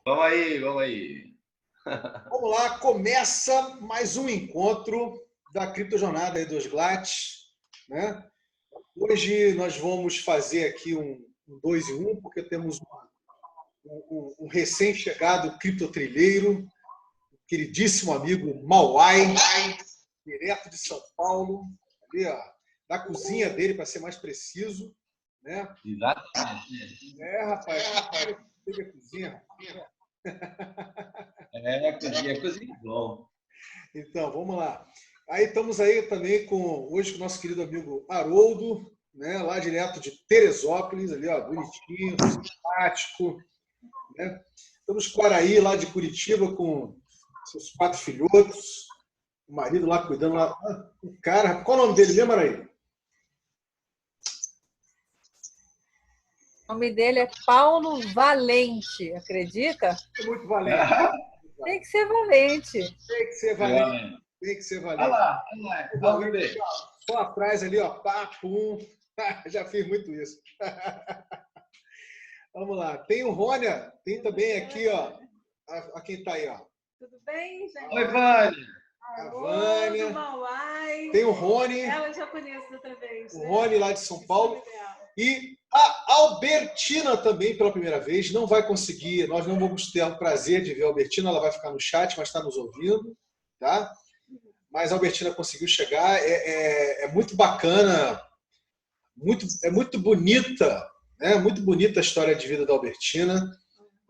Vamos aí, vamos aí. Vamos lá, começa mais um encontro da Criptojornada aí dos Glatz, né? Hoje nós vamos fazer aqui um 2 em 1, porque temos um recém-chegado criptotrilheiro, queridíssimo amigo Mauai, direto de São Paulo, ali, ó, da cozinha dele, para ser mais preciso, né? Exatamente. Rapaz, chega a cozinha. Cozinha bom. Então, vamos lá. Aí estamos aí também hoje com o nosso querido amigo Haroldo, né, lá direto de Teresópolis, ali, ó, bonitinho, simpático, né? Estamos com o Araí, lá de Curitiba, com seus 4 filhotos, o marido lá cuidando lá. O cara, qual o nome dele mesmo, Araí? O nome dele é Paulo Valente, acredita? É muito valente. Tem que ser valente. Tem que ser valente. Tem que ser valente. Olha lá. Vamos ver. Só atrás ali, ó, pá, pum. Já fiz muito isso. Vamos lá. Tem o Rônia, tem também aqui, ó. A quem tá aí, ó. Tudo bem, gente? Oi, Vânia. A Vânia. Mauai. Tem o Rony. Ela eu já conheço outra vez. O Rony lá de São Paulo. E a Albertina também, pela primeira vez, não vai conseguir, nós não vamos ter o prazer de ver a Albertina, ela vai ficar no chat, mas está nos ouvindo, tá? Mas a Albertina conseguiu chegar, é muito bacana, é muito bonita, né? Muito bonita a história de vida da Albertina,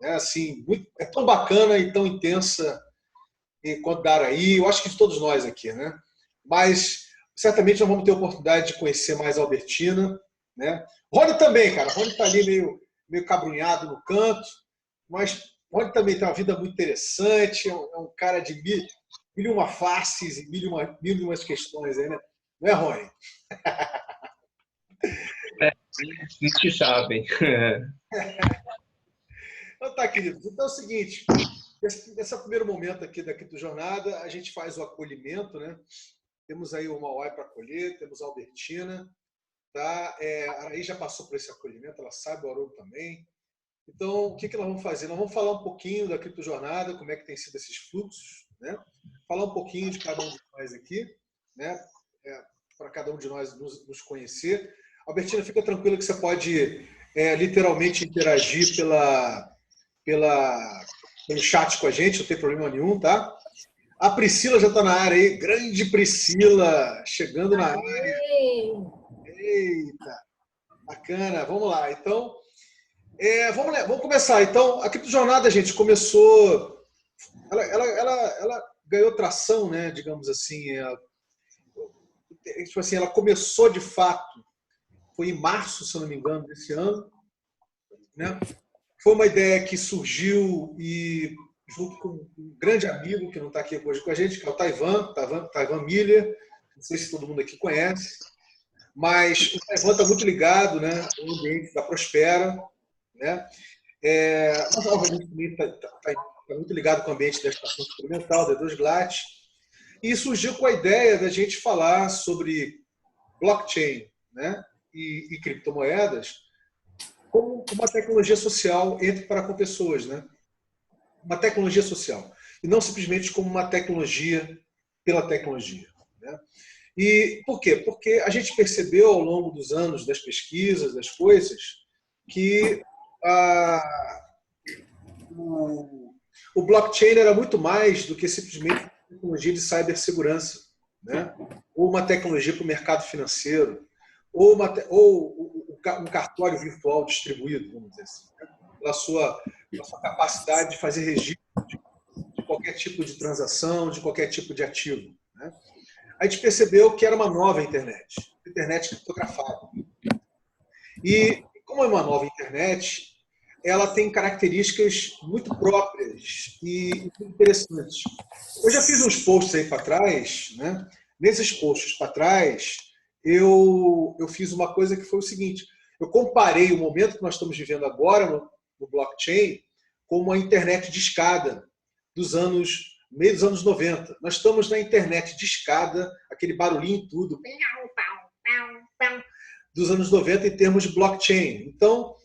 né? Assim, é tão bacana e tão intensa quanto da Araí, eu acho que de todos nós aqui, né? Mas certamente nós vamos ter a oportunidade de conhecer mais a Albertina, né? Rony também, cara. Rony está ali meio cabrunhado no canto, mas Rony também tem uma vida muito interessante, é um cara de mil e uma faces e mil e umas questões aí, né? Não é, Rony? Vocês que sabem. Então tá, queridos. Então é o seguinte, nesse primeiro momento aqui da Criptojornada, a gente faz o acolhimento, né? Temos aí o Mauai para acolher, temos a Albertina, tá? A Araí já passou por esse acolhimento, ela sabe, o Haroldo também. Então, o que nós vamos fazer? Nós vamos falar um pouquinho da Criptojornada, como é que tem sido esses fluxos, né? Falar um pouquinho de cada um de nós aqui, né? Para cada um de nós nos conhecer. Albertina, fica tranquila que você pode literalmente interagir pelo chat com a gente, não tem problema nenhum, tá? A Priscila já está na área aí, grande Priscila, chegando na área. Eita, bacana, vamos lá. Então, vamos começar. Então, a Criptojornada, gente, começou. Ela ganhou tração, né? Digamos assim. Tipo assim, ela começou de fato. Foi em março, se eu não me engano, desse ano, né? Foi uma ideia que surgiu e junto com um grande amigo que não está aqui hoje com a gente, que é o Taiwan Miller. Não sei se todo mundo aqui conhece. Mas o Taiwan está muito ligado, né, ao ambiente da Prospera, né? Mas, obviamente, também está muito ligado com o ambiente da estação experimental, da E2GLAT, e surgiu com a ideia da gente falar sobre blockchain, né, e criptomoedas como uma tecnologia social entre para com pessoas, né? Uma tecnologia social, e não simplesmente como uma tecnologia pela tecnologia, né? E por quê? Porque a gente percebeu ao longo dos anos, das pesquisas, das coisas, que o blockchain era muito mais do que simplesmente uma tecnologia de cibersegurança, né? Ou uma tecnologia para o mercado financeiro, ou um cartório virtual distribuído, vamos dizer assim, né? Pela sua capacidade de fazer registro de qualquer tipo de transação, de qualquer tipo de ativo, né? A gente percebeu que era uma nova internet criptografada. E como é uma nova internet, ela tem características muito próprias e muito interessantes. Eu já fiz uns posts aí para trás, né? Nesses posts para trás, eu fiz uma coisa que foi o seguinte: eu comparei o momento que nós estamos vivendo agora no blockchain com uma internet de escada dos meio dos anos 90. Nós estamos na internet de escada, aquele barulhinho tudo, dos anos 90 em termos de blockchain. Então,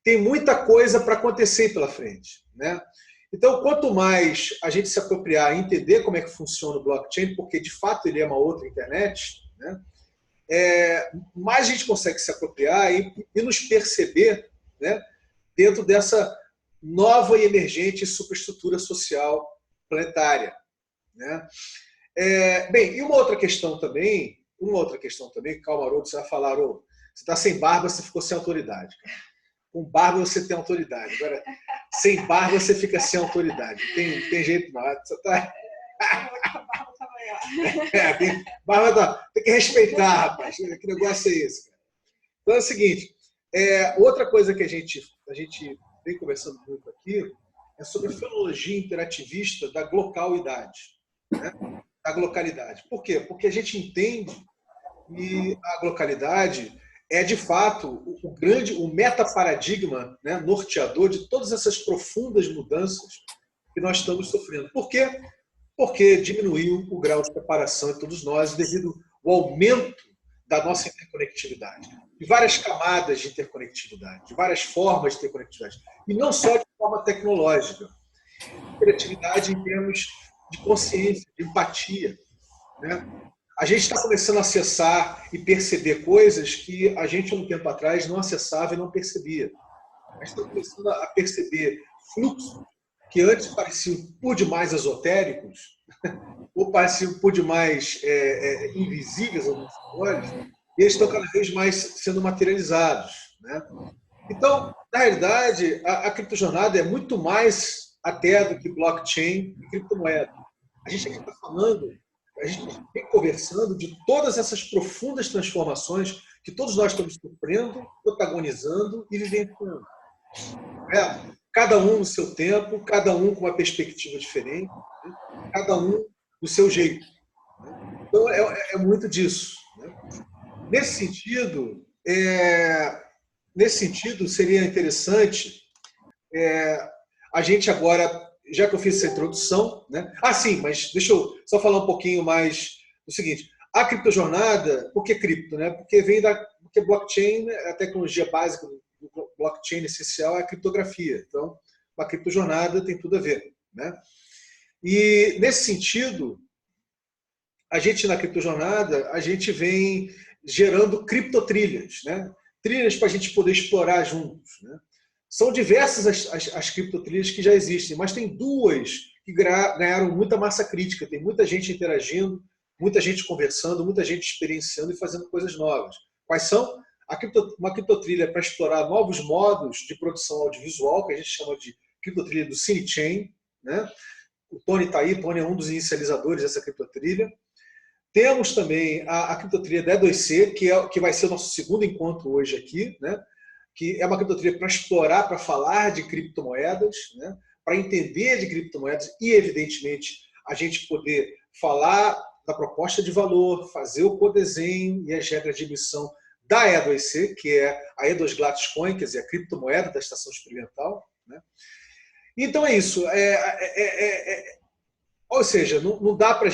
tem muita coisa para acontecer pela frente, né? Então, quanto mais a gente se apropriar e entender como é que funciona o blockchain, porque de fato ele é uma outra internet, né? Mais a gente consegue se apropriar e nos perceber, né, dentro dessa nova e emergente superestrutura social planetária, né? Bem, e uma outra questão também, calma, Haroldo, você vai falar, Haroldo, você está sem barba, você ficou sem autoridade. Com barba você tem autoridade. Agora, sem barba você fica sem autoridade. Tem jeito não. Você tá... tem que respeitar, rapaz. Que negócio é esse, cara? Então é o seguinte, outra coisa que a gente vem conversando muito aqui é sobre a filologia interativista da glocalidade, né? Da glocalidade. Por quê? Porque a gente entende que a glocalidade é, de fato, o metaparadigma, né, norteador de todas essas profundas mudanças que nós estamos sofrendo. Por quê? Porque diminuiu o grau de separação de todos nós devido ao aumento da nossa interconectividade, de várias camadas de interconectividade, de várias formas de interconectividade, e não só de forma tecnológica. Interatividade em termos de consciência, de empatia, né? A gente está começando a acessar e perceber coisas que a gente, há um tempo atrás, não acessava e não percebia. A gente está começando a perceber fluxos que antes pareciam por demais esotéricos, ou pareciam por demais invisíveis aos nossos olhos, e eles estão cada vez mais sendo materializados, né? Então, na realidade, a criptojornada é muito mais até do que blockchain e criptomoeda. A gente aqui está falando, a gente vem conversando de todas essas profundas transformações que todos nós estamos sofrendo, protagonizando e vivenciando. Cada um no seu tempo, cada um com uma perspectiva diferente, né? Cada um do seu jeito, né? Então, é muito disso, né? Nesse sentido, seria interessante a gente agora, já que eu fiz essa introdução, né? Sim, mas deixa eu só falar um pouquinho mais do seguinte. A criptojornada, por que cripto, né? Porque porque blockchain, a tecnologia básica do blockchain essencial é a criptografia. Então, uma criptojornada tem tudo a ver, né? E, nesse sentido, na criptojornada, a gente vem gerando criptotrilhas, né? Trilhas para a gente poder explorar juntos, né? São diversas as criptotrilhas que já existem, mas tem duas que ganharam muita massa crítica. Tem muita gente interagindo, muita gente conversando, muita gente experienciando e fazendo coisas novas. Quais são? Uma criptotrilha para explorar novos modos de produção audiovisual, que a gente chama de criptotrilha do CineChain, né? O Tony está aí, o Tony é um dos inicializadores dessa criptotrilha. Temos também a criptotrilha da E2C, que vai ser o nosso segundo encontro hoje aqui, né? Que é uma criptotrilha para explorar, para falar de criptomoedas, né? Para entender de criptomoedas e, evidentemente, a gente poder falar da proposta de valor, fazer o codesenho e as regras de emissão da E2C, que é a E2 Glatcoin, quer dizer, a criptomoeda da estação experimental, né? Então é isso. Ou seja, não dá para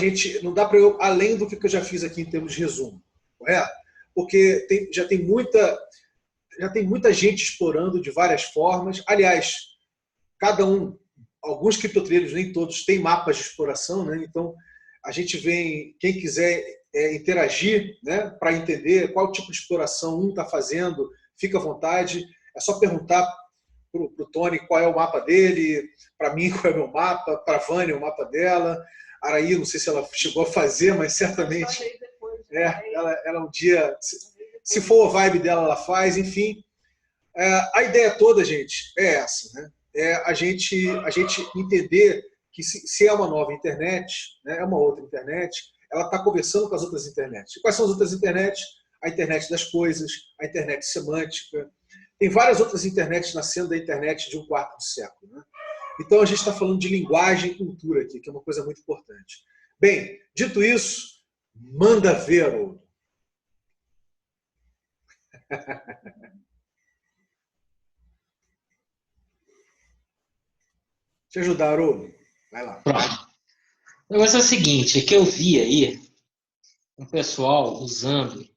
eu, além do que eu já fiz aqui em termos de resumo, correto? Porque já tem muita gente explorando de várias formas. Aliás, alguns criptotrilhos, nem todos, têm mapas de exploração, né? Então, a gente quem quiser interagir, né, para entender qual tipo de exploração um está fazendo, fica à vontade. É só perguntar para o Tony qual é o mapa dele, para mim qual é o meu mapa, para a Vânia o mapa dela. Araí, não sei se ela chegou a fazer, mas certamente ela um dia, se for a vibe dela, ela faz. Enfim, a ideia toda, gente, é essa, né? É a gente entender que se é uma nova internet, né, é uma outra internet, ela está conversando com as outras internets. E quais são as outras internets? A internet das coisas, a internet semântica. Tem várias outras internets nascendo da internet de um quarto de século, né? Então, a gente está falando de linguagem e cultura aqui, que é uma coisa muito importante. Bem, dito isso, manda ver, Haroldo. Te ajudar, Haroldo. Vai lá. Pronto. O negócio é o seguinte, é que eu vi aí um pessoal usando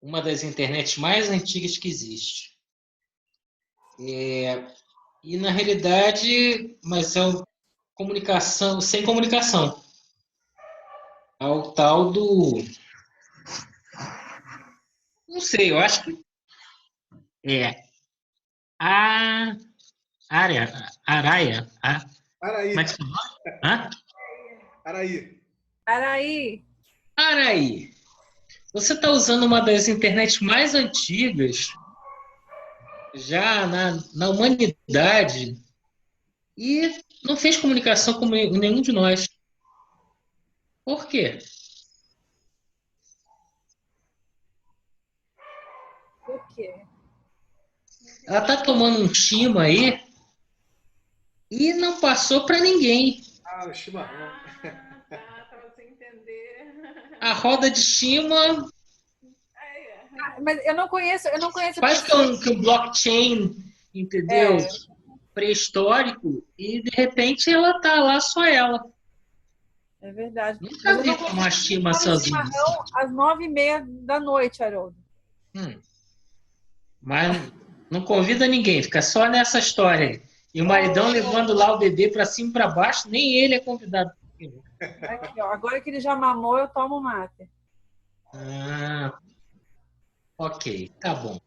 uma das internets mais antigas que existe. E na realidade, mas comunicação, sem comunicação. Ao tal do. Não sei, eu acho que é a área, araia. Como é Araí, que se chama? Hã? Araí. Araí, Araí. Você está usando uma das internets mais antigas já na humanidade e não fez comunicação com nenhum de nós. Por quê? o quê? Ela está tomando um timo aí e não passou para ninguém. Ah, o chimarrão. Tava sem entender. A roda de Shima Ah, mas eu não conheço quase pessoas. que um blockchain, entendeu? É, Pré-histórico, e de repente ela tá lá só ela. é verdade. Mas Nunca eu vi não tomar consigo Shima tomar um sozinho. chimarrão às 9h30 da noite, Haroldo. Hum. Mas não convida ninguém, fica só nessa história aí. E o maridão levando lá o bebê para cima e para baixo, nem ele é convidado. Aqui, ó, agora que ele já mamou, eu tomo mate. Ah, ok, tá bom.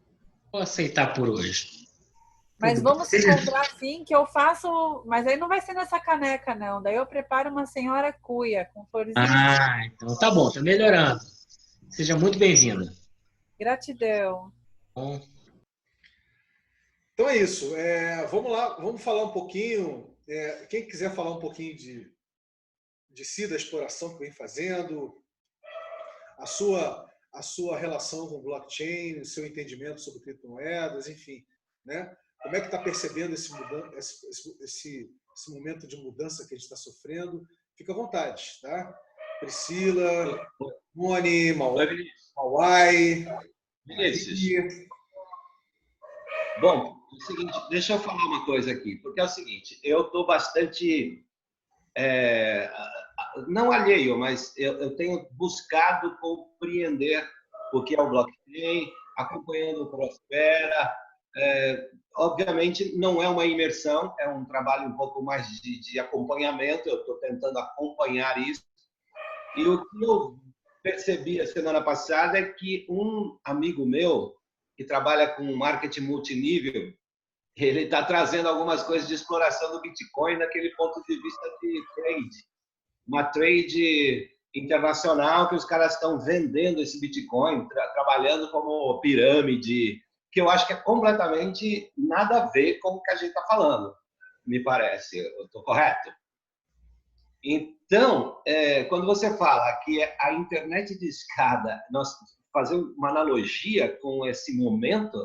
Vou aceitar por hoje. Mas Tudo vamos se bem. encontrar sim, que eu faço. Mas aí não vai ser nessa caneca, não. Daí eu preparo uma senhora cuia com florzinhas. Ah, então tá bom, tá melhorando. Seja muito bem-vinda. Gratidão. Bom, Então é isso. Vamos lá, vamos falar um pouquinho. Quem quiser falar um pouquinho de si, da exploração que vem fazendo, a sua relação com blockchain, o seu entendimento sobre criptomoedas, enfim, né? Como é que está percebendo esse momento de mudança que a gente está sofrendo? Fica à vontade, tá? Priscila, Moni, Oi, Vinícius. Mauai, Vinícius. Maria. Bom, é o seguinte, deixa eu falar uma coisa aqui, porque é o seguinte, eu estou bastante, é, não alheio, mas eu tenho buscado compreender o que é o blockchain, acompanhando o Prospera. Obviamente, não é uma imersão, é um trabalho um pouco mais de acompanhamento, eu estou tentando acompanhar isso. E o que eu percebi a semana passada é que um amigo meu, que trabalha com marketing multinível, ele está trazendo algumas coisas de exploração do Bitcoin naquele ponto de vista de trade. Uma trade internacional que os caras estão vendendo esse Bitcoin, trabalhando como pirâmide, que eu acho que é completamente nada a ver com o que a gente está falando, me parece. Eu estou correto? Então, quando você fala que a internet de escada, nós fazer uma analogia com esse momento,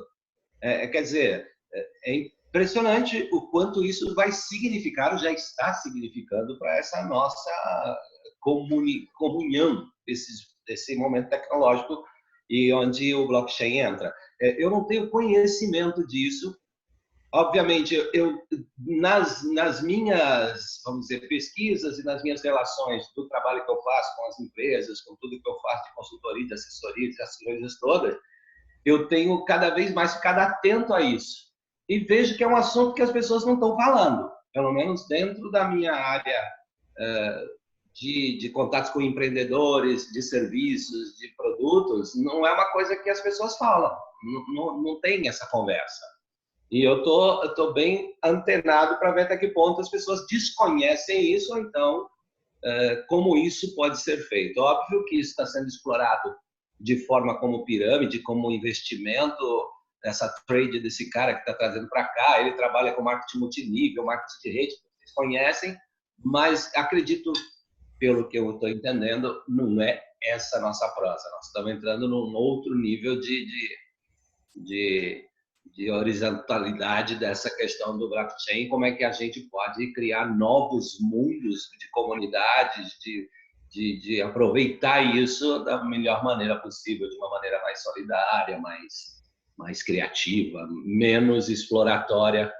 quer dizer, é impressionante o quanto isso vai significar, ou já está significando para essa nossa comunhão, esse momento tecnológico e onde o blockchain entra. Eu não tenho conhecimento disso. Obviamente, nas minhas, vamos dizer, pesquisas e nas minhas relações do trabalho que eu faço com as empresas, com tudo que eu faço de consultoria, de assessoria, essas coisas todas, eu tenho cada vez mais ficado atento a isso. E vejo que é um assunto que as pessoas não estão falando, pelo menos dentro da minha área de contatos com empreendedores, de serviços, de produtos, não é uma coisa que as pessoas falam, não tem essa conversa. E eu tô bem antenado para ver até que ponto as pessoas desconhecem isso, ou então como isso pode ser feito. Óbvio que isso está sendo explorado de forma como pirâmide, como investimento, essa trade desse cara que está trazendo para cá. Ele trabalha com marketing multinível, marketing de rede, vocês conhecem, mas acredito, pelo que eu estou entendendo, não é essa a nossa prosa. Nós estamos entrando num outro nível de horizontalidade dessa questão do blockchain, como é que a gente pode criar novos mundos de comunidades, de aproveitar isso da melhor maneira possível, de uma maneira mais solidária, mais criativa, menos exploratória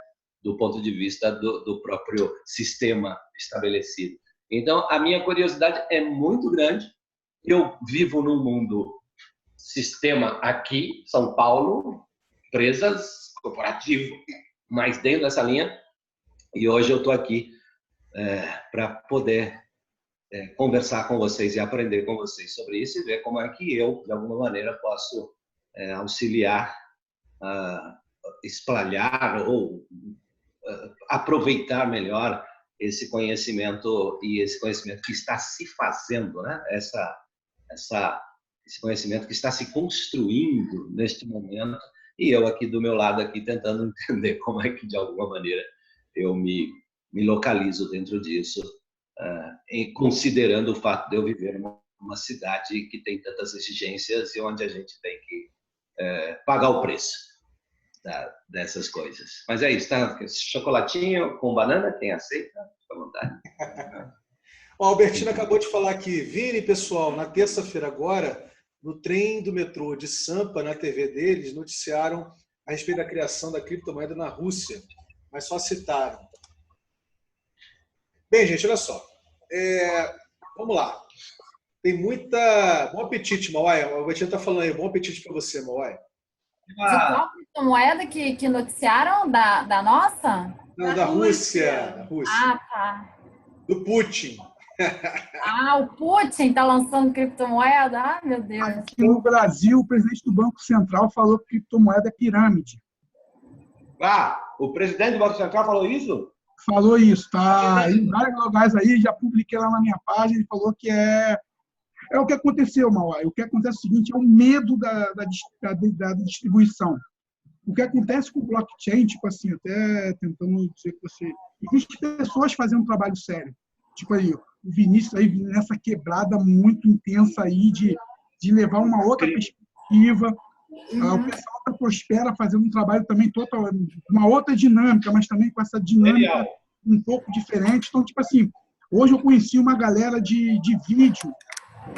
do ponto de vista do próprio sistema estabelecido. Então, a minha curiosidade é muito grande. Eu vivo num mundo sistema aqui, São Paulo, empresas, corporativo, mas dentro dessa linha. E hoje eu estou aqui para poder conversar com vocês e aprender com vocês sobre isso e ver como é que eu, de alguma maneira, posso auxiliar, espalhar ou aproveitar melhor esse conhecimento e esse conhecimento que está se fazendo, né? Esse conhecimento que está se construindo neste momento e eu aqui do meu lado aqui tentando entender como é que de alguma maneira eu me localizo dentro disso, considerando o fato de eu viver numa cidade que tem tantas exigências e onde a gente tem que pagar o preço dessas coisas. Mas é isso, tá? Chocolatinho com banana, quem aceita? Fica à vontade. O Albertino acabou de falar aqui. Vini, pessoal, na terça-feira agora, no trem do metrô de Sampa, na TV deles, noticiaram a respeito da criação da criptomoeda na Rússia, mas só citaram. Bem, gente, olha só. Vamos lá. Tem muita... Bom apetite, Mauai. O Albertino está falando aí. Bom apetite para você, Mauai. De qual criptomoeda que noticiaram? Da nossa? Não, da Rússia. Ah, tá. Do Putin. O Putin está lançando criptomoeda? Ah, meu Deus. Aqui no Brasil, o presidente do Banco Central falou que criptomoeda é pirâmide. O presidente do Banco Central falou isso? Falou isso, tá em vários lugares aí, já publiquei lá na minha página, ele falou que é o que aconteceu, Mauai. O que acontece é o seguinte, é o medo da distribuição. O que acontece com o blockchain, tipo assim, até tentando dizer que você... Existem pessoas fazendo um trabalho sério. Tipo aí, o Vinícius aí nessa quebrada muito intensa aí de levar uma outra perspectiva. O pessoal da Prospera fazendo um trabalho também total, uma outra dinâmica, mas também com essa dinâmica um pouco diferente. Então, tipo assim, hoje eu conheci uma galera de vídeo,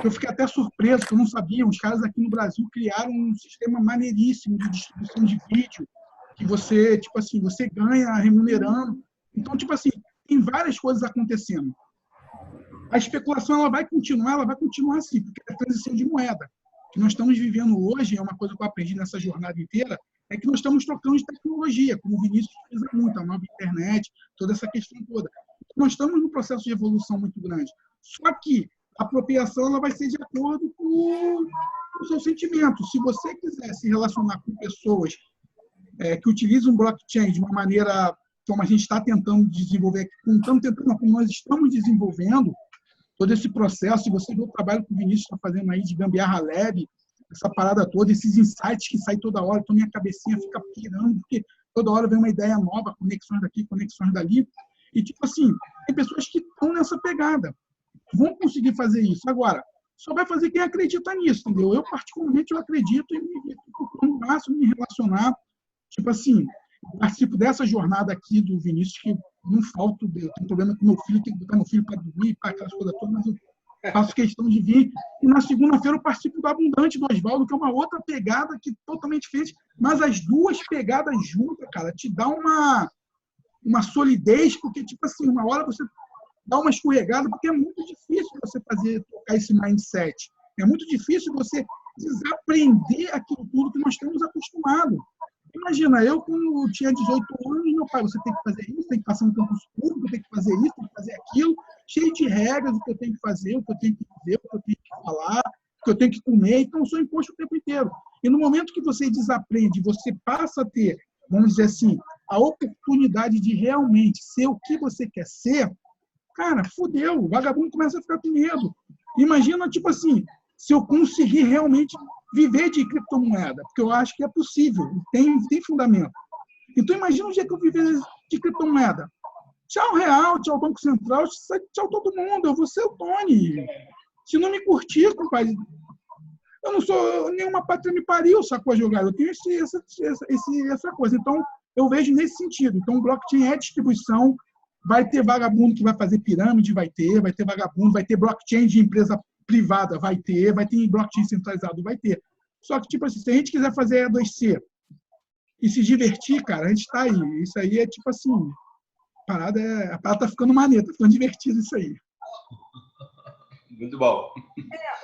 que eu fiquei até surpreso, que eu não sabia. Os caras aqui no Brasil criaram um sistema maneiríssimo de distribuição de vídeo, que você, tipo assim, você ganha remunerando. Então, tipo assim, tem várias coisas acontecendo. A especulação ela vai continuar assim, porque é a transição de moeda. O que nós estamos vivendo hoje, é uma coisa que eu aprendi nessa jornada inteira, é que nós estamos trocando de tecnologia, como o Vinícius utiliza muito, a nova internet, toda essa questão toda. Nós estamos num processo de evolução muito grande. Só que a apropriação ela vai ser de acordo com o seu sentimento. Se você quiser se relacionar com pessoas que utilizam o blockchain de uma maneira como a gente está tentando desenvolver aqui, como nós estamos desenvolvendo, todo esse processo, se você vê o trabalho que o Vinícius está fazendo aí de gambiarra leve, essa parada toda, esses insights que saem toda hora, então minha cabecinha fica pirando, porque toda hora vem uma ideia nova, conexões daqui, conexões dali, e tipo assim, tem pessoas que estão nessa pegada, vão conseguir fazer isso. Agora, só vai fazer quem acredita nisso, entendeu? Eu, particularmente, eu acredito e procuro no máximo me relacionar, tipo assim, participo dessa jornada aqui do Vinícius, que não falta, eu tenho um problema com meu filho, tenho que botar meu filho para dormir, para aquelas coisas todas, mas eu faço questão de vir. E na segunda-feira eu participo do Abundante do Oswaldo, que é uma outra pegada que totalmente diferente, mas as duas pegadas juntas, cara, te dá uma solidez, porque, tipo assim, uma hora você dá uma escorregada, porque é muito difícil você tocar esse mindset. É muito difícil você desaprender aquilo tudo que nós estamos acostumados. Imagina, eu quando tinha 18 anos, meu pai, você tem que fazer isso, tem que passar no concurso público, tem que fazer isso, tem que fazer aquilo, cheio de regras, o que eu tenho que fazer, o que eu tenho que dizer, o que eu tenho que falar, o que eu tenho que comer, então eu sou imposto o tempo inteiro. E no momento que você desaprende, você passa a ter, vamos dizer assim, a oportunidade de realmente ser o que você quer ser, cara, fudeu, o vagabundo começa a ficar com medo. Imagina, tipo assim, se eu conseguir realmente viver de criptomoeda, porque eu acho que é possível, tem fundamento. Então, imagina um dia que eu viver de criptomoeda. Tchau, Real, tchau, Banco Central, tchau, todo mundo, eu vou ser o Tony. Se não me curtir, compadre, eu não sou nenhuma pátria me pariu, sacou a jogada. Eu tenho essa coisa. Então, eu vejo nesse sentido. Então, o blockchain é distribuição, vai ter vagabundo que vai fazer pirâmide, vai ter vagabundo, vai ter blockchain de empresa privada, vai ter blockchain centralizado, vai ter. Só que, tipo assim, se a gente quiser fazer E2C e se divertir, cara, a gente está aí. Isso aí é tipo assim, a parada tá ficando maneira, tá ficando divertido isso aí. Muito bom.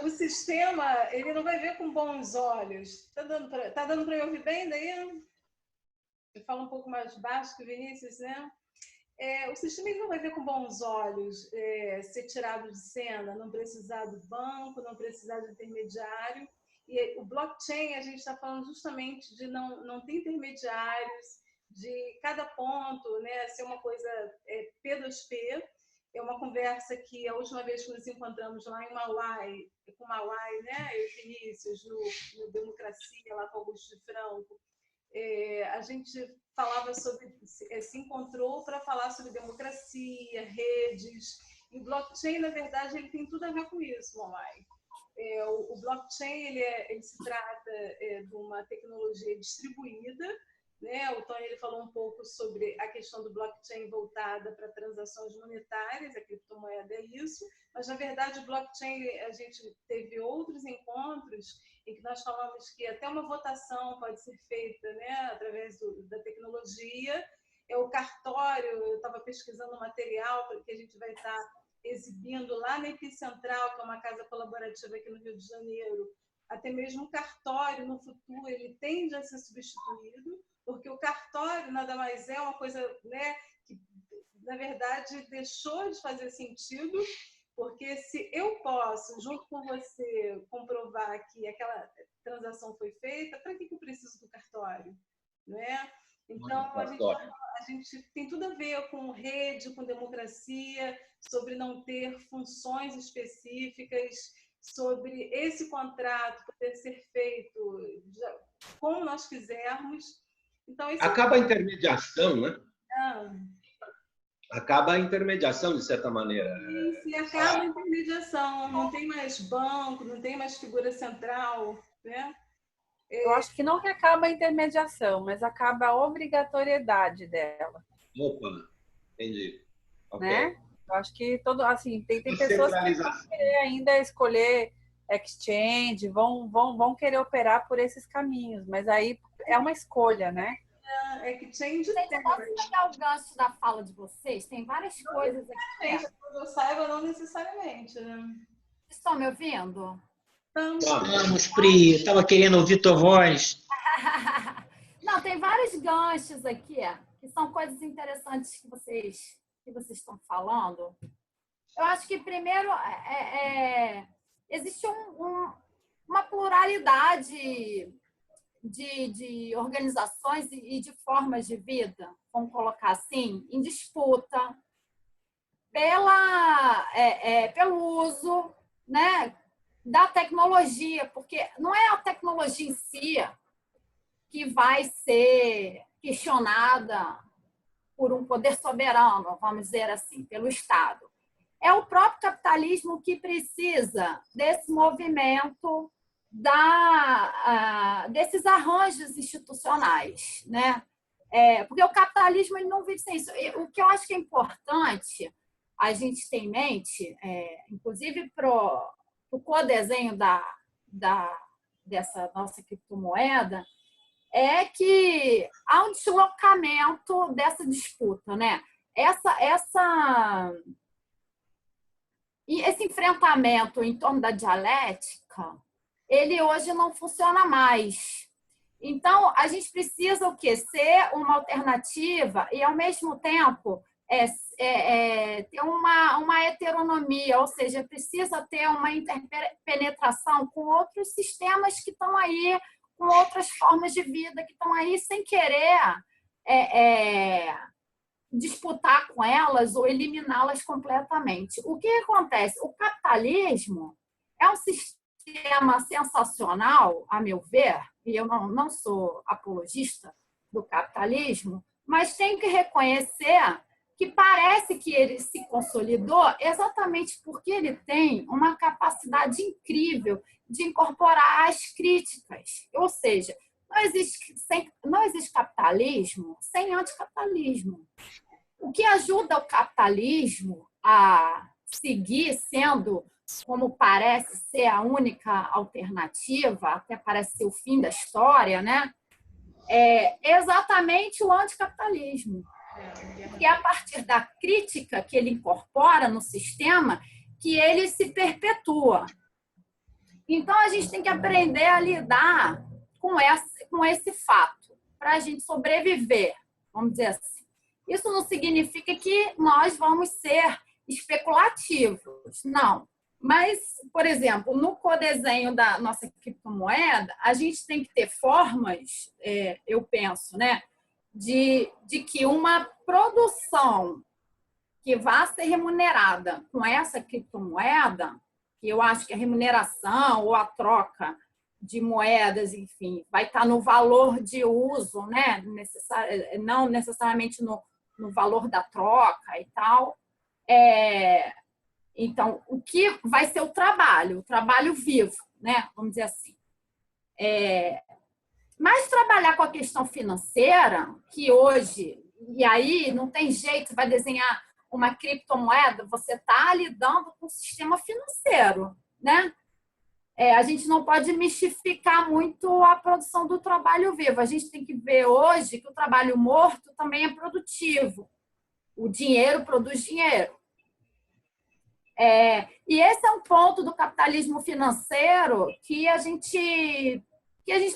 O sistema, ele não vai ver com bons olhos. Tá dando para me ouvir bem daí? eu falo um pouco mais baixo que o Vinícius, né? O sistema ele não vai ver com bons olhos ser tirado de cena, não precisar do banco, não precisar de intermediário. E o blockchain, a gente está falando justamente de não ter intermediários, de cada ponto, né, ser uma coisa P2P. É uma conversa que a última vez que nos encontramos lá em Mauai, com Mauai, né, eu e Vinícius, no Democracia, lá com Augusto de Franco, a gente falava sobre, se encontrou para falar sobre democracia, redes, e o blockchain, na verdade, ele tem tudo a ver com isso, Mauai. O blockchain ele se trata de uma tecnologia distribuída, né? O Tony ele falou um pouco sobre a questão do blockchain voltada para transações monetárias, a criptomoeda é isso, mas na verdade o blockchain, a gente teve outros encontros em que nós falamos que até uma votação pode ser feita, né, através da tecnologia. O cartório, eu estava pesquisando um material que a gente vai estar exibindo lá na Epicentral, que é uma casa colaborativa aqui no Rio de Janeiro. Até mesmo o cartório, no futuro, ele tende a ser substituído, porque o cartório nada mais é uma coisa, né, que, na verdade, deixou de fazer sentido, porque se eu posso, junto com você, comprovar que aquela transação foi feita, para que eu preciso do cartório? Né? Então, a gente tem tudo a ver com rede, com democracia, sobre não ter funções específicas, sobre esse contrato poder ser feito como nós quisermos. Então, acaba a intermediação, né? Acaba a intermediação, de certa maneira. Sim, acaba a intermediação. Não tem mais banco, não tem mais figura central, né? Eu acho que não que acaba a intermediação, mas acaba a obrigatoriedade dela. Opa, entendi. Okay. Né? Eu acho que assim, tem pessoas que vão querer ainda escolher exchange, vão querer operar por esses caminhos, mas aí é uma escolha, né? Exchange eu posso pegar o gancho da fala de vocês? Tem várias coisas aqui. Eu saiba, não necessariamente, né? Vocês estão me ouvindo? Vamos, Pri. Estava querendo ouvir tua voz. Não, tem vários ganchos aqui, que são coisas interessantes que vocês estão falando. Eu acho que, primeiro, existe uma pluralidade de organizações e de formas de vida, vamos colocar assim, em disputa pelo uso, né, da tecnologia, porque não é a tecnologia em si que vai ser questionada por um poder soberano, vamos dizer assim, pelo Estado. É o próprio capitalismo que precisa desse movimento, desses arranjos institucionais, né? Porque o capitalismo ele não vive sem isso. O que eu acho que é importante a gente ter em mente, inclusive para o co-desenho dessa nossa criptomoeda, é que há um deslocamento dessa disputa, né? Esse enfrentamento em torno da dialética, ele hoje não funciona mais. Então, a gente precisa o quê? Ser uma alternativa e, ao mesmo tempo, ter uma heteronomia, ou seja, precisa ter uma interpenetração com outros sistemas que estão aí, com outras formas de vida que estão aí sem querer disputar com elas ou eliminá-las completamente. O que acontece? O capitalismo é um sistema sensacional, a meu ver, e eu não sou apologista do capitalismo, mas tenho que reconhecer que parece que ele se consolidou exatamente porque ele tem uma capacidade incrível de incorporar as críticas. Ou seja, não existe capitalismo sem anticapitalismo. O que ajuda o capitalismo a seguir sendo, como parece ser a única alternativa, até parece ser o fim da história, né? É exatamente o anticapitalismo. Que é a partir da crítica que ele incorpora no sistema que ele se perpetua. Então, a gente tem que aprender a lidar com esse fato, para a gente sobreviver, vamos dizer assim. Isso não significa que nós vamos ser especulativos, não. Mas, por exemplo, no codesenho da nossa criptomoeda, a gente tem que ter formas, eu penso, né, de que uma produção que vá ser remunerada com essa criptomoeda, que eu acho que a remuneração ou a troca de moedas, enfim, vai estar no valor de uso, né? Não necessariamente no valor da troca e tal. Então, o que vai ser o trabalho vivo, né? Vamos dizer assim. Mas trabalhar com a questão financeira, que hoje, e aí não tem jeito, você vai desenhar uma criptomoeda, você está lidando com o sistema financeiro, né? A gente não pode mistificar muito a produção do trabalho vivo. A gente tem que ver hoje que o trabalho morto também é produtivo. O dinheiro produz dinheiro. E esse é um ponto do capitalismo financeiro que a gente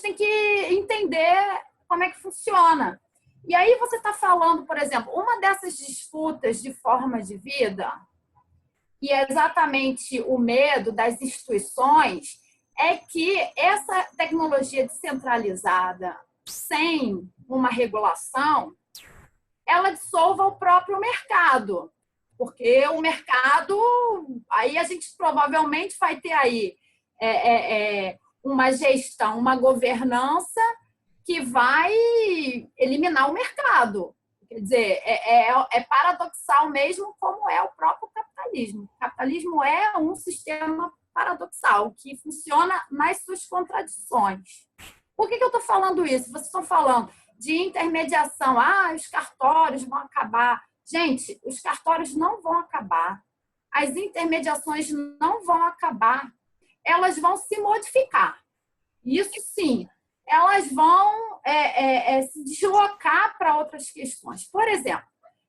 tem que entender como é que funciona. E aí você está falando, por exemplo, uma dessas disputas de forma de vida, e é exatamente o medo das instituições, é que essa tecnologia descentralizada, sem uma regulação, ela dissolva o próprio mercado. Porque o mercado, aí a gente provavelmente vai ter aí uma gestão, uma governança que vai eliminar o mercado. Quer dizer, é paradoxal mesmo, como é o próprio capitalismo. O capitalismo é um sistema paradoxal, que funciona nas suas contradições. Por que eu estou falando isso? Vocês estão falando de intermediação. Os cartórios vão acabar. Gente, os cartórios não vão acabar. As intermediações não vão acabar. Elas vão se modificar. Isso sim. Elas vão se deslocar para outras questões. Por exemplo,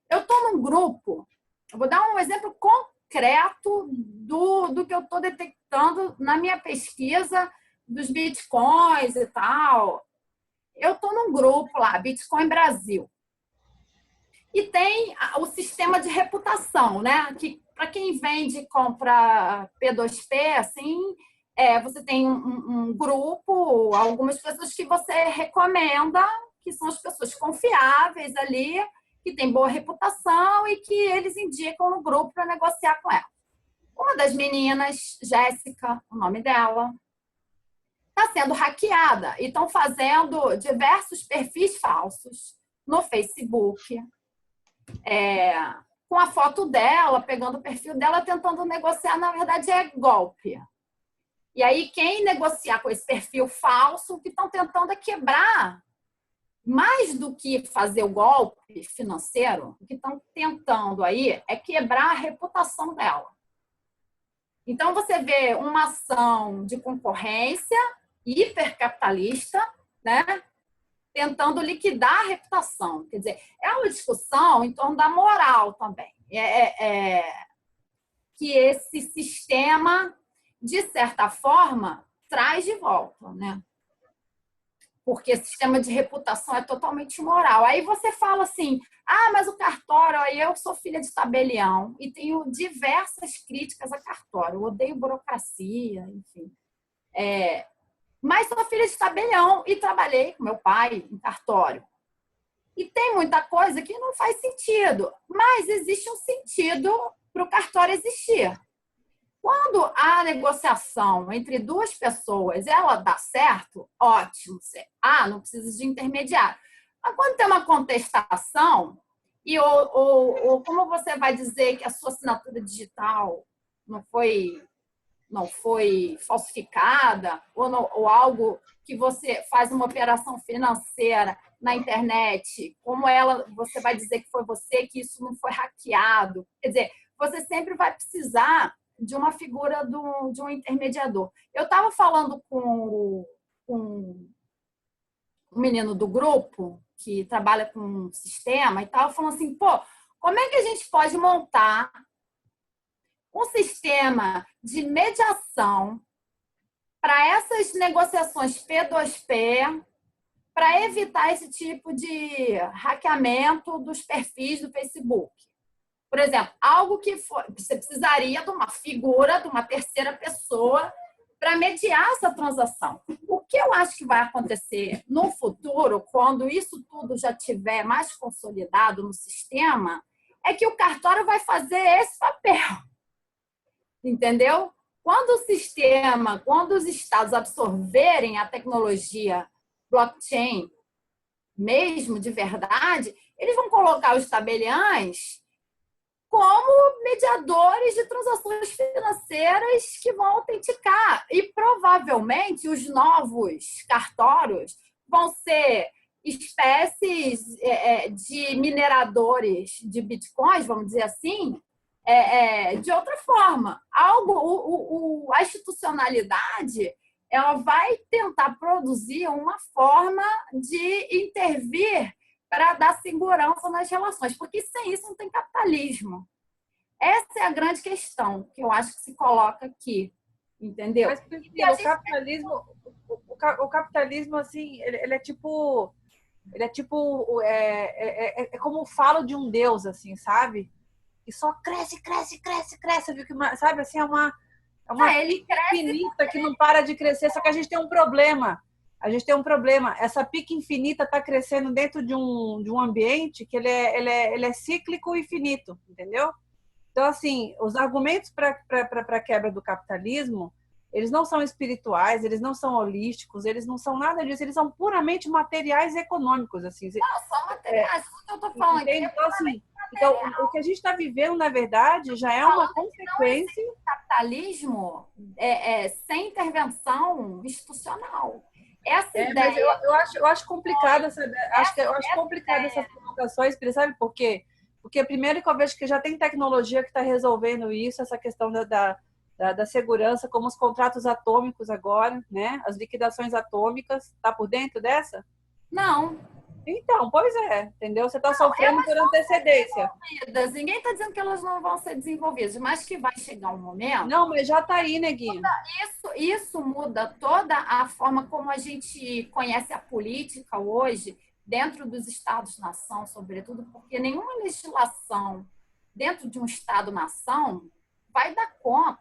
eu estou num grupo, eu vou dar um exemplo concreto do que eu estou detectando na minha pesquisa dos bitcoins e tal. Eu estou num grupo lá, Bitcoin Brasil. E tem o sistema de reputação, né? Que para quem vende e compra P2P, assim, você tem um grupo, algumas pessoas que você recomenda, que são as pessoas confiáveis ali, que tem boa reputação e que eles indicam no grupo para negociar com ela. Uma das meninas, Jéssica, o nome dela, está sendo hackeada e estão fazendo diversos perfis falsos no Facebook, com a foto dela, pegando o perfil dela, tentando negociar. Na verdade, é golpe. E aí, quem negociar com esse perfil falso, o que estão tentando é quebrar, mais do que fazer o golpe financeiro, o que estão tentando aí é quebrar a reputação dela. Então, você vê uma ação de concorrência hipercapitalista, né, tentando liquidar a reputação. Quer dizer, é uma discussão em torno da moral também. Que esse sistema, de certa forma, traz de volta, né? Porque o sistema de reputação é totalmente imoral. Aí você fala assim, mas o cartório, aí eu sou filha de tabelião e tenho diversas críticas a cartório. Eu odeio burocracia, enfim. Mas sou filha de tabelião e trabalhei com meu pai em cartório. E tem muita coisa que não faz sentido, mas existe um sentido para o cartório existir. Quando a negociação entre duas pessoas ela dá certo, ótimo. Não precisa de intermediário. Mas quando tem uma contestação, ou como você vai dizer que a sua assinatura digital não foi falsificada, ou algo que você faz uma operação financeira na internet, você vai dizer que foi você, que isso não foi hackeado. Quer dizer, você sempre vai precisar de uma figura de um intermediador. Eu estava falando com um menino do grupo que trabalha com um sistema e tal, falando assim, como é que a gente pode montar um sistema de mediação para essas negociações P2P, para evitar esse tipo de hackeamento dos perfis do Facebook. Por exemplo, algo que você precisaria de uma figura, de uma terceira pessoa para mediar essa transação. O que eu acho que vai acontecer no futuro, quando isso tudo já estiver mais consolidado no sistema, é que o cartório vai fazer esse papel. Entendeu? Quando o sistema, quando os estados absorverem a tecnologia blockchain, mesmo de verdade, eles vão colocar os tabeliães como mediadores de transações financeiras que vão autenticar. E provavelmente os novos cartórios vão ser espécies de mineradores de bitcoins, vamos dizer assim, de outra forma. A institucionalidade, ela vai tentar produzir uma forma de intervir para dar segurança nas relações, porque sem isso não tem capitalismo. Essa é a grande questão que eu acho que se coloca aqui, entendeu? Mas, o capitalismo, assim, ele é tipo, é como o falo de um deus, assim, sabe? E só cresce, viu? Sabe, assim, é uma ele cresce, infinita que não para de crescer, só que a gente tem um problema. Essa pica infinita está crescendo dentro de um ambiente que ele é cíclico e finito, entendeu? Então, assim, os argumentos para a quebra do capitalismo, eles não são espirituais, eles não são holísticos, eles não são nada disso, eles são puramente materiais e econômicos, assim. Não, são materiais, isso que eu estou falando aqui. Então, o que a gente está vivendo, na verdade, já é uma consequência. Não, capitalismo sem intervenção institucional. Essa ideia. Mas eu acho complicado essas provocações, sabe por quê? Porque primeiro que eu vejo que já tem tecnologia que está resolvendo isso, essa questão da segurança, como os contratos atômicos agora, né? As liquidações atômicas. Tá por dentro dessa? Não. Então, pois é, entendeu? Você está sofrendo por antecedência. Ninguém está dizendo que elas não vão ser desenvolvidas, mas que vai chegar um momento... Não, mas já está aí, neguinho. Isso muda toda a forma como a gente conhece a política hoje, dentro dos Estados-nação, sobretudo, porque nenhuma legislação dentro de um Estado-nação vai dar conta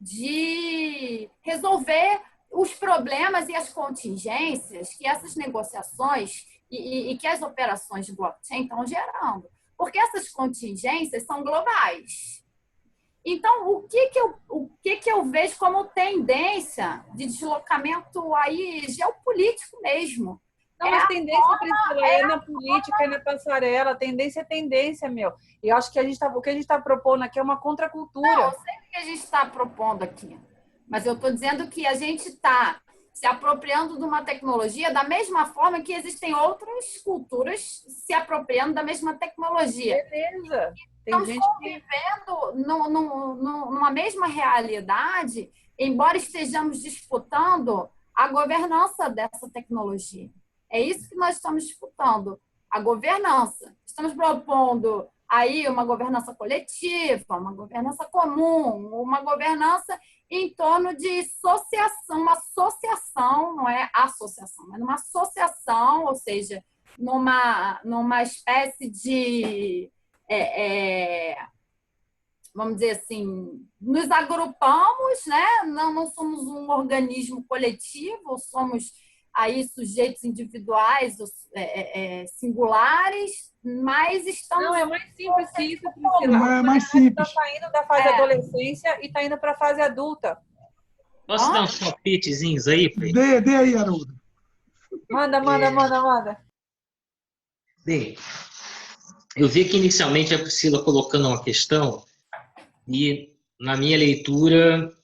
de resolver os problemas e as contingências que essas negociações e que as operações de blockchain estão gerando. Porque essas contingências são globais. Então, o que eu vejo como tendência de deslocamento aí geopolítico mesmo? Não, mas tendência, Priscila, é na política, é na passarela. Tendência é tendência, meu. E eu acho que o que a gente está propondo aqui é uma contracultura. Não, eu sei o que a gente está propondo aqui. Mas eu estou dizendo que a gente está se apropriando de uma tecnologia da mesma forma que existem outras culturas se apropriando da mesma tecnologia. Beleza. Estamos vivendo numa mesma realidade, embora estejamos disputando a governança dessa tecnologia. É isso que nós estamos disputando, a governança. Estamos propondo aí uma governança coletiva, uma governança comum, uma governança em torno de uma associação, não é associação, mas uma associação, ou seja, numa espécie de, vamos dizer assim, nos agrupamos, né? Não somos um organismo coletivo, somos aí sujeitos individuais, singulares, mas estamos... Não, é mais simples que isso, Priscila. É mais simples. Está saindo da fase adolescência e está indo para a fase adulta. Posso dar uns palpitezinhos aí? Dê aí, Haroldo. Manda. Bem, eu vi que inicialmente a Priscila colocando uma questão e, na minha leitura,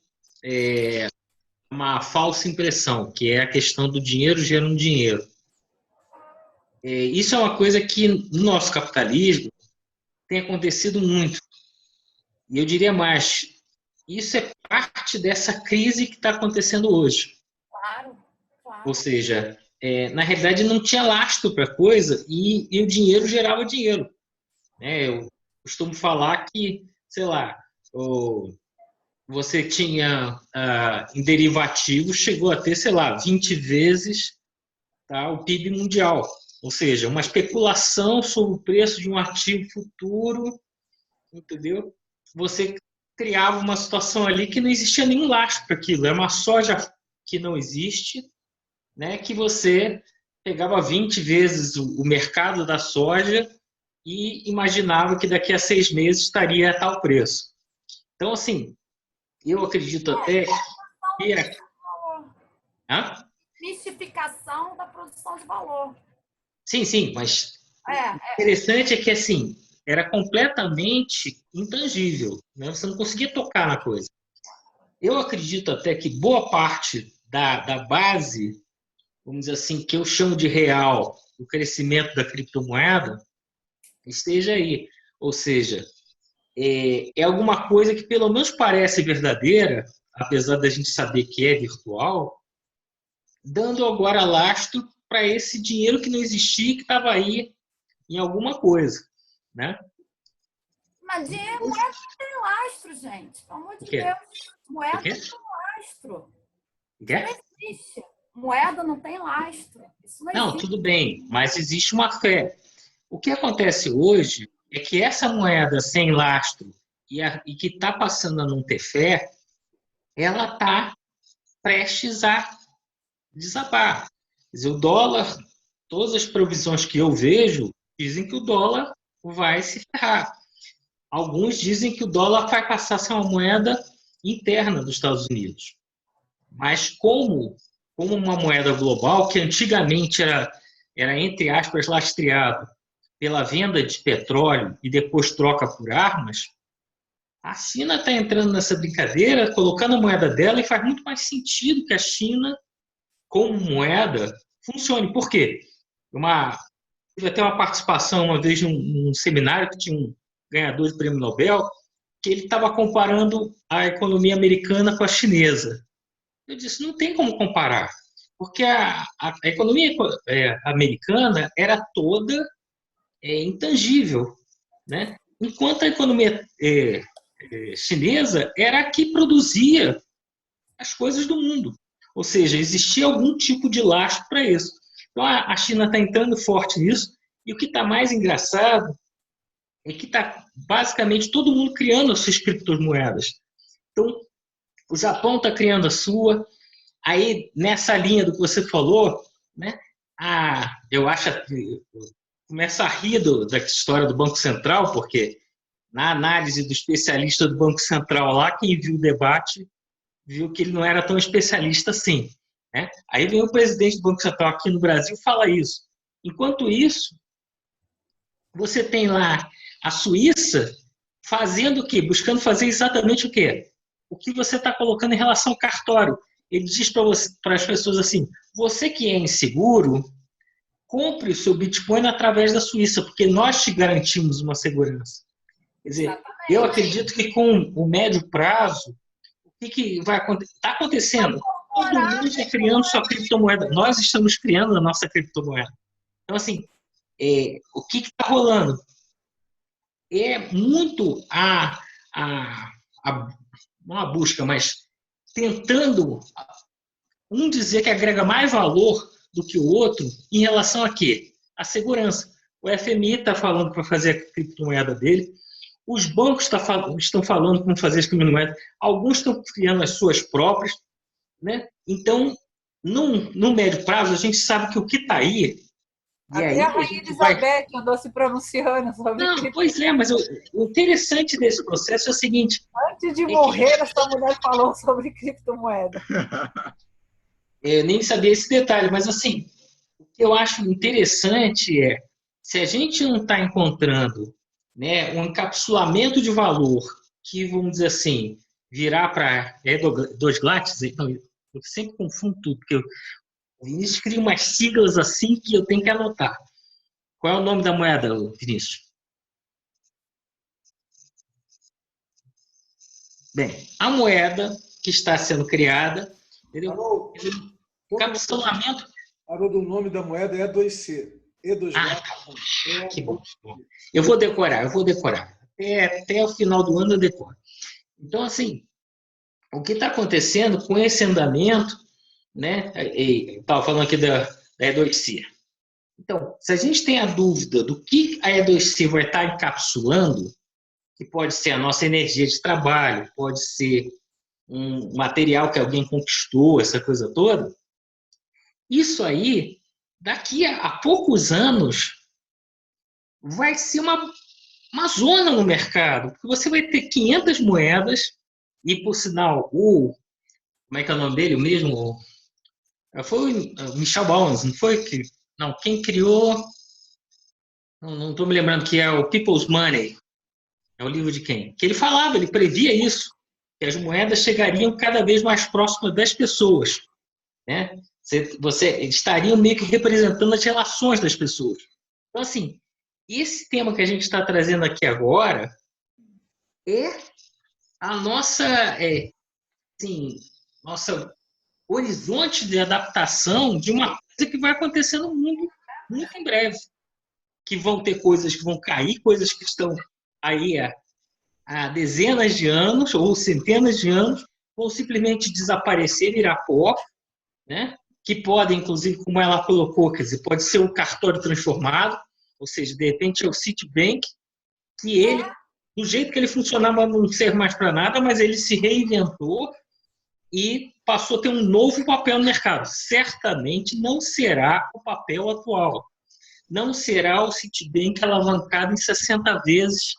uma falsa impressão, que é a questão do dinheiro gerando dinheiro. Isso é uma coisa que no nosso capitalismo tem acontecido muito. E eu diria mais, isso é parte dessa crise que está acontecendo hoje. Claro. Ou seja, na realidade não tinha lastro para a coisa e o dinheiro gerava dinheiro. Eu costumo falar que, sei lá, você tinha em derivativo, chegou a ter, sei lá, 20 vezes tá, o PIB mundial. Ou seja, uma especulação sobre o preço de um ativo futuro, entendeu? Você criava uma situação ali que não existia nenhum lastro para aquilo. É uma soja que não existe, né, que você pegava 20 vezes o mercado da soja e imaginava que daqui a 6 meses estaria a tal preço. Então, assim, eu acredito até que... Hã? Mistificação da produção de valor. Sim, mas o interessante é que, assim, era completamente intangível, né? Você não conseguia tocar na coisa. Eu acredito até que boa parte da base, vamos dizer assim, que eu chamo de real, o crescimento da criptomoeda, esteja aí. Ou seja, é alguma coisa que pelo menos parece verdadeira, apesar da gente saber que é virtual, dando agora lastro para esse dinheiro que não existia e que estava aí em alguma coisa, né? Mas dinheiro, moeda não tem lastro, gente. Pelo amor de Deus. Moeda não tem lastro. Isso não existe. Moeda não tem lastro. Isso não existe. Tudo bem, mas existe uma fé. O que acontece hoje é que essa moeda sem lastro e que está passando a não ter fé, ela está prestes a desabar. Quer dizer, o dólar, todas as previsões que eu vejo, dizem que o dólar vai se ferrar. Alguns dizem que o dólar vai passar a ser uma moeda interna dos Estados Unidos. Mas como uma moeda global, que antigamente era entre aspas, lastreado pela venda de petróleo e depois troca por armas, a China está entrando nessa brincadeira, colocando a moeda dela, e faz muito mais sentido que a China, como moeda, funcione. Por quê? Tive até uma participação uma vez num seminário que tinha um ganhador de prêmio Nobel, que ele estava comparando a economia americana com a chinesa. Eu disse, não tem como comparar, porque a economia americana era toda intangível, né? Enquanto a economia chinesa era a que produzia as coisas do mundo. Ou seja, existia algum tipo de lastro para isso. Então, a China está entrando forte nisso, e o que está mais engraçado é que está basicamente todo mundo criando as suas criptomoedas. Então, o Japão está criando a sua. Aí, nessa linha do que você falou, né, eu acho que começa a rir da história do Banco Central, porque na análise do especialista do Banco Central lá, quem viu o debate viu que ele não era tão especialista assim, né? Aí vem o presidente do Banco Central aqui no Brasil e fala isso. Enquanto isso, você tem lá a Suíça fazendo o quê? Buscando fazer exatamente o quê? O que você está colocando em relação ao cartório. Ele diz para as pessoas assim, você que é inseguro, compre o seu Bitcoin através da Suíça, porque nós te garantimos uma segurança. Quer dizer, eu acredito que com o médio prazo, o que vai acontecer? Está acontecendo. Todo mundo está criando sua criptomoeda. Nós estamos criando a nossa criptomoeda. Então, assim, o que está rolando? É muito não a busca, mas tentando dizer que agrega mais valor do que o outro em relação a quê? A segurança. O FMI está falando para fazer a criptomoeda dele, os bancos estão falando como fazer as criptomoedas, alguns estão criando as suas próprias, né? Então, no médio prazo, a gente sabe que o que está aí... Até a Rainha Elizabeth andou se pronunciando sobre criptomoeda. Pois é, mas o interessante desse processo é o seguinte... Antes de morrer, essa mulher falou sobre criptomoeda. Eu nem sabia esse detalhe, mas assim, o que eu acho interessante é, se a gente não está encontrando, né, um encapsulamento de valor que, vamos dizer assim, virar para dos glátis, então, eu sempre confundo tudo, porque o Vinícius cria umas siglas assim que eu tenho que anotar. Qual é o nome da moeda, Vinícius? Bem, a moeda que está sendo criada, entendeu? Encapsulamento. Haroldo, o nome da moeda é E2C. E2C. Que bom. Eu vou decorar. Até o final do ano eu decoro. Então, assim, o que está acontecendo com esse andamento, né? Eu estava falando aqui da da E2C. Então, se a gente tem a dúvida do que a E2C vai estar encapsulando, que pode ser a nossa energia de trabalho, pode ser um material que alguém conquistou, essa coisa toda, isso aí, daqui a poucos anos, vai ser uma zona no mercado, porque você vai ter 500 moedas, e por sinal, como é que é o nome dele? O mesmo, foi o Michel Bauns, não foi? Não, quem criou, não estou me lembrando, que é o People's Money, é o livro de quem? Que ele falava, ele previa isso, que as moedas chegariam cada vez mais próximas das pessoas, né? Você estaria meio que representando as relações das pessoas. Então, assim, esse tema que a gente está trazendo aqui agora é a nossa horizonte de adaptação de uma coisa que vai acontecer no mundo muito em breve. Que vão ter coisas que vão cair, coisas que estão aí há dezenas de anos ou centenas de anos, vão simplesmente desaparecer, virar pó, né? Que podem, inclusive, como ela colocou, quer dizer, pode ser um cartório transformado, ou seja, de repente é o Citibank, que ele, do jeito que ele funcionava, não serve mais para nada, mas ele se reinventou e passou a ter um novo papel no mercado. Certamente não será o papel atual. Não será o Citibank alavancado em 60 vezes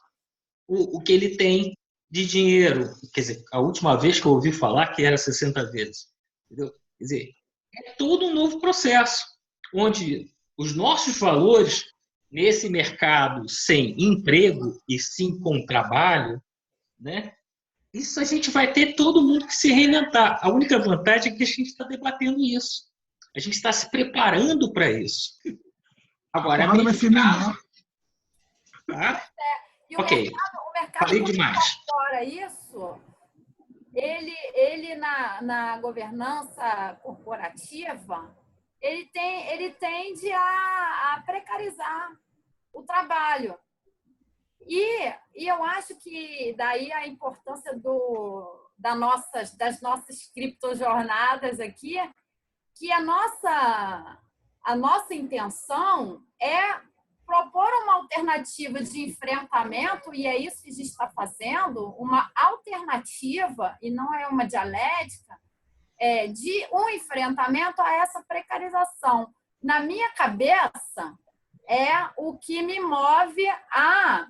o que ele tem de dinheiro. Quer dizer, a última vez que eu ouvi falar que era 60 vezes. Entendeu? Quer dizer, é todo um novo processo, onde os nossos valores nesse mercado sem emprego e sim com trabalho, né? Isso a gente vai ter todo mundo que se reinventar. A única vantagem é que a gente está debatendo isso. A gente está se preparando para isso. Agora, a vai ser menor. Tá? E o ok, mercado falei demais. Fora isso, ele na governança corporativa, ele tende a precarizar o trabalho. E eu acho que daí a importância das nossas criptojornadas aqui, que a nossa intenção é propor uma alternativa de enfrentamento, e é isso que a gente está fazendo, uma alternativa, e não é uma dialética, de um enfrentamento a essa precarização. Na minha cabeça, é o que me move a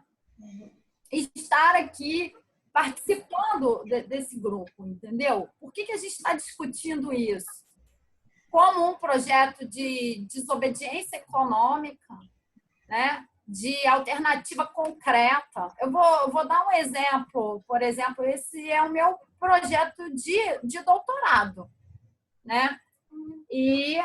estar aqui participando desse grupo, entendeu? Por que a gente está discutindo isso? Como um projeto de desobediência econômica, né? De alternativa concreta. Eu vou dar um exemplo. Por exemplo, esse é o meu projeto de doutorado, né? E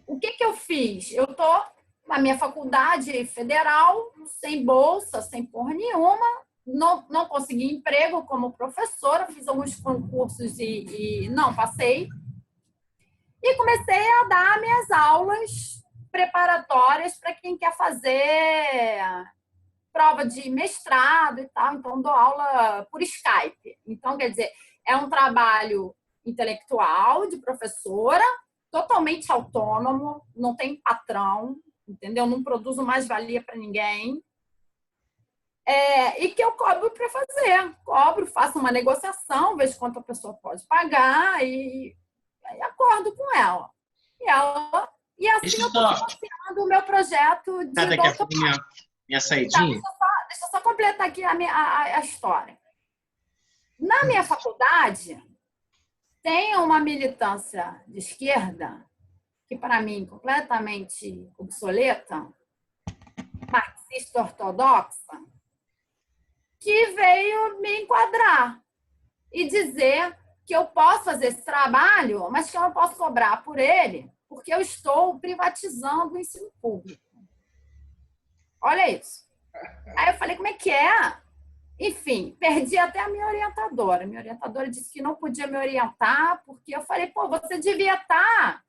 o que eu fiz? Eu estou na minha faculdade federal, sem bolsa, sem porra nenhuma, não consegui emprego como professora, fiz alguns concursos e não passei. E comecei a dar minhas aulas preparatórias para quem quer fazer prova de mestrado e tal. Então, dou aula por Skype. Então, quer dizer, é um trabalho intelectual de professora, totalmente autônomo, não tem patrão, entendeu? Não produzo mais-valia para ninguém. E que eu cobro para fazer. Cobro, faço uma negociação, vejo quanto a pessoa pode pagar e acordo com ela. E assim eu estou financiando o meu projeto de doutorado. Minha saidinha? Deixa eu só completar aqui a história. Na minha faculdade, tem uma militância de esquerda, que para mim é completamente obsoleta, marxista ortodoxa, que veio me enquadrar e dizer que eu posso fazer esse trabalho, mas que eu não posso cobrar por ele, porque eu estou privatizando o ensino público. Olha isso. Aí eu falei, como é que é? Enfim, perdi até a minha orientadora. Minha orientadora disse que não podia me orientar, porque eu falei, pô, você devia estar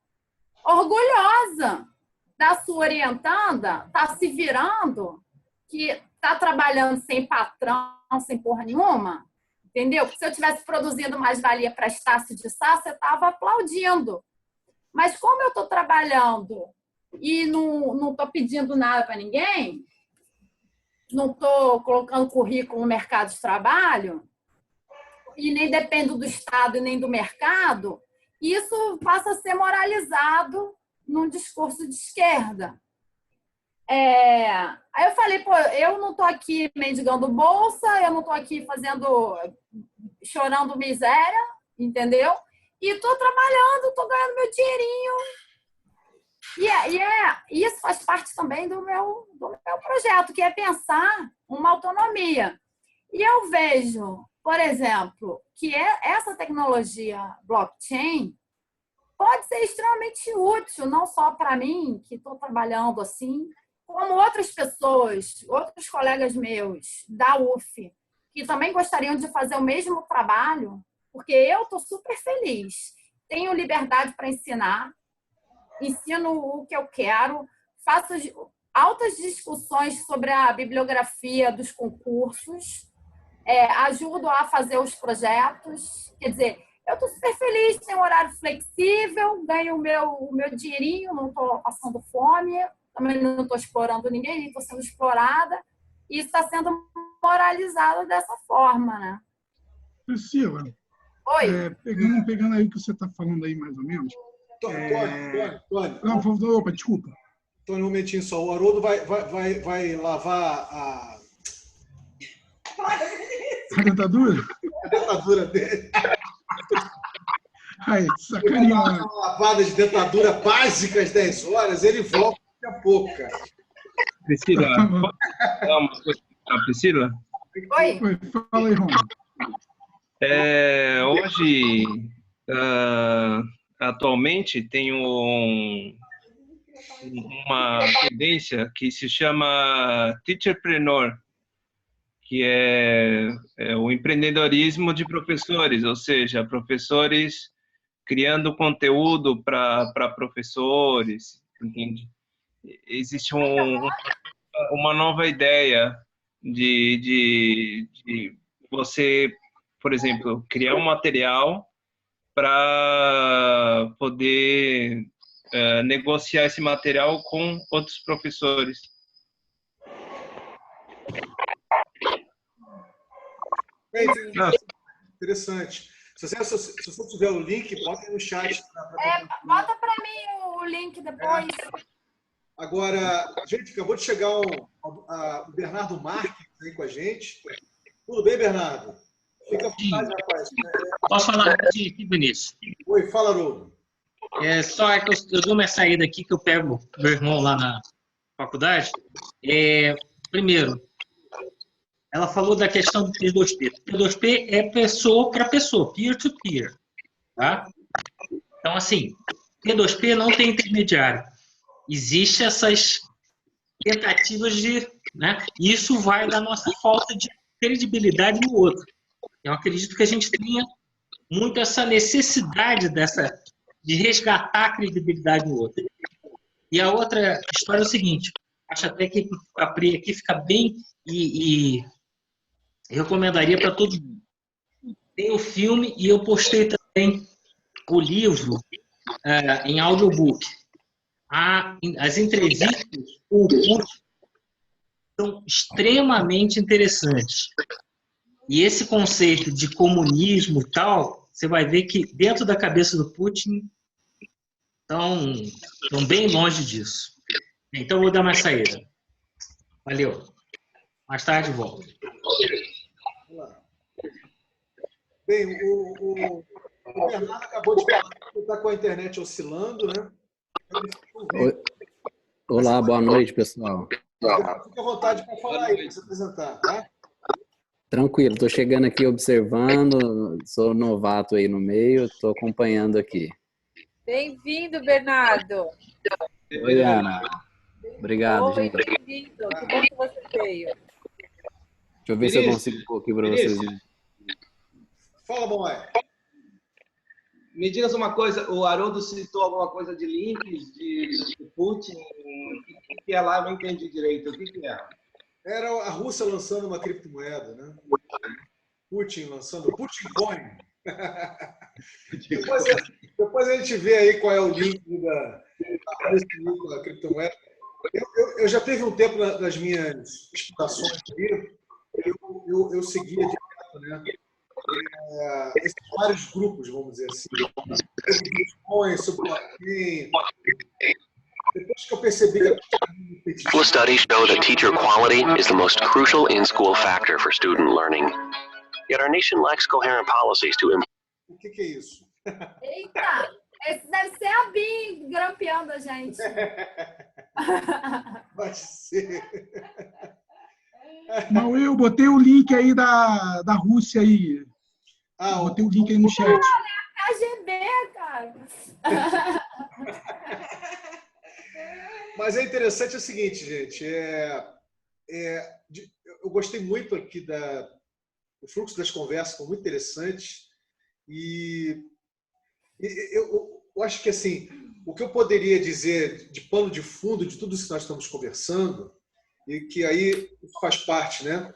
orgulhosa da sua orientanda, tá se virando, que tá trabalhando sem patrão, sem porra nenhuma, entendeu? Porque se eu tivesse produzindo mais-valia para Estácio de Sá, você estava aplaudindo. Mas como eu estou trabalhando e não estou pedindo nada para ninguém, não estou colocando currículo no mercado de trabalho, e nem dependo do Estado e nem do mercado, isso passa a ser moralizado num discurso de esquerda. Aí eu falei, pô, eu não estou aqui mendigando bolsa, eu não estou aqui chorando miséria, entendeu? E estou trabalhando, estou ganhando meu dinheirinho. E isso faz parte também do meu projeto, que é pensar uma autonomia. E eu vejo, por exemplo, que essa tecnologia blockchain pode ser extremamente útil, não só para mim, que estou trabalhando assim, como outras pessoas, outros colegas meus da UF, que também gostariam de fazer o mesmo trabalho, porque eu estou super feliz. Tenho liberdade para ensinar, ensino o que eu quero, faço altas discussões sobre a bibliografia dos concursos, ajudo a fazer os projetos. Quer dizer, eu estou super feliz, tenho um horário flexível, ganho o meu dinheirinho, não estou passando fome, também não estou explorando ninguém, nem estou sendo explorada, e isso está sendo moralizado dessa forma, né? Priscila, Oi. Pegando aí o que você está falando aí, mais ou menos. Tony. Não, opa, desculpa. Tony, um momentinho só. O Haroldo vai lavar a dentadura? A dentadura dele. Aí, sacaneando. Uma lavada de dentadura básica às 10 horas, ele volta daqui a pouco, cara. Priscila, posso falar uma coisa para a Priscila? Oi. Fala aí, Romulo. Hoje, atualmente, tem uma tendência que se chama Teacherpreneur, que é o empreendedorismo de professores, ou seja, professores criando conteúdo para professores, entende? Existe uma nova ideia de você, por exemplo, criar um material para poder negociar esse material com outros professores. Interessante. Se você tiver o link, bota aí no chat. Bota para mim o link depois. Agora, gente, acabou de chegar o Bernardo Marques aí com a gente. Tudo bem, Bernardo? Fica à vontade, rapaz. Posso falar aqui, Vinícius? Oi, fala, Haroldo. Só que eu dou uma saída aqui que eu pego meu irmão lá na faculdade. Primeiro, ela falou da questão do P2P. P2P é pessoa para pessoa, peer-to-peer. Tá? Então, assim, P2P não tem intermediário. Existem essas tentativas de... Né? Isso vai da nossa falta de credibilidade no outro. Eu acredito que a gente tenha muito essa necessidade de resgatar a credibilidade no outro. E a outra história é o seguinte, acho até que a Pri aqui fica bem e recomendaria para todo mundo. Tem o filme e eu postei também o livro em audiobook. As entrevistas com o Putin são extremamente interessantes. E esse conceito de comunismo e tal, você vai ver que dentro da cabeça do Putin estão bem longe disso. Então, eu vou dar mais saída. Valeu. Mais tarde volto. Bem, o Bernardo acabou de falar que está com a internet oscilando, né? Olá, boa noite, pessoal. Fique à vontade para falar aí, para se apresentar, tá? Tranquilo, estou chegando aqui observando, sou novato aí no meio, estou acompanhando aqui. Bem-vindo, Bernardo. Oi, Ana. Obrigado, gente. Bem-vindo, que bom que você veio. Deixa eu ver se eu consigo pôr aqui para vocês. Fala, Boy. Me digas uma coisa, o Haroldo citou alguma coisa de links de Putin, o que é lá? Eu não entendi direito, o que é? Era a Rússia lançando uma criptomoeda, né? Putin lançando Putin Coin. Depois a gente vê aí qual é o link da criptomoeda. Eu já teve um tempo nas minhas explorações aí, eu seguia direto, né? Esses vários grupos, vamos dizer assim. Bitcoin, sobre blockchain. Depois que eu percebi que Studies show that teacher quality is the most crucial in-school factor for student learning. Yet our nation lacks coherent policies to implement. O que é isso? Eita! Esse deve ser a Bim grampeando a gente. Pode ser. Não, eu botei o link aí da Rússia aí. Botei o link aí no chat. KGB, cara. Mas é interessante o seguinte, gente. Eu gostei muito aqui do fluxo das conversas, foi muito interessante. E eu acho que assim, o que eu poderia dizer de pano de fundo de tudo isso que nós estamos conversando, e que aí faz parte, né,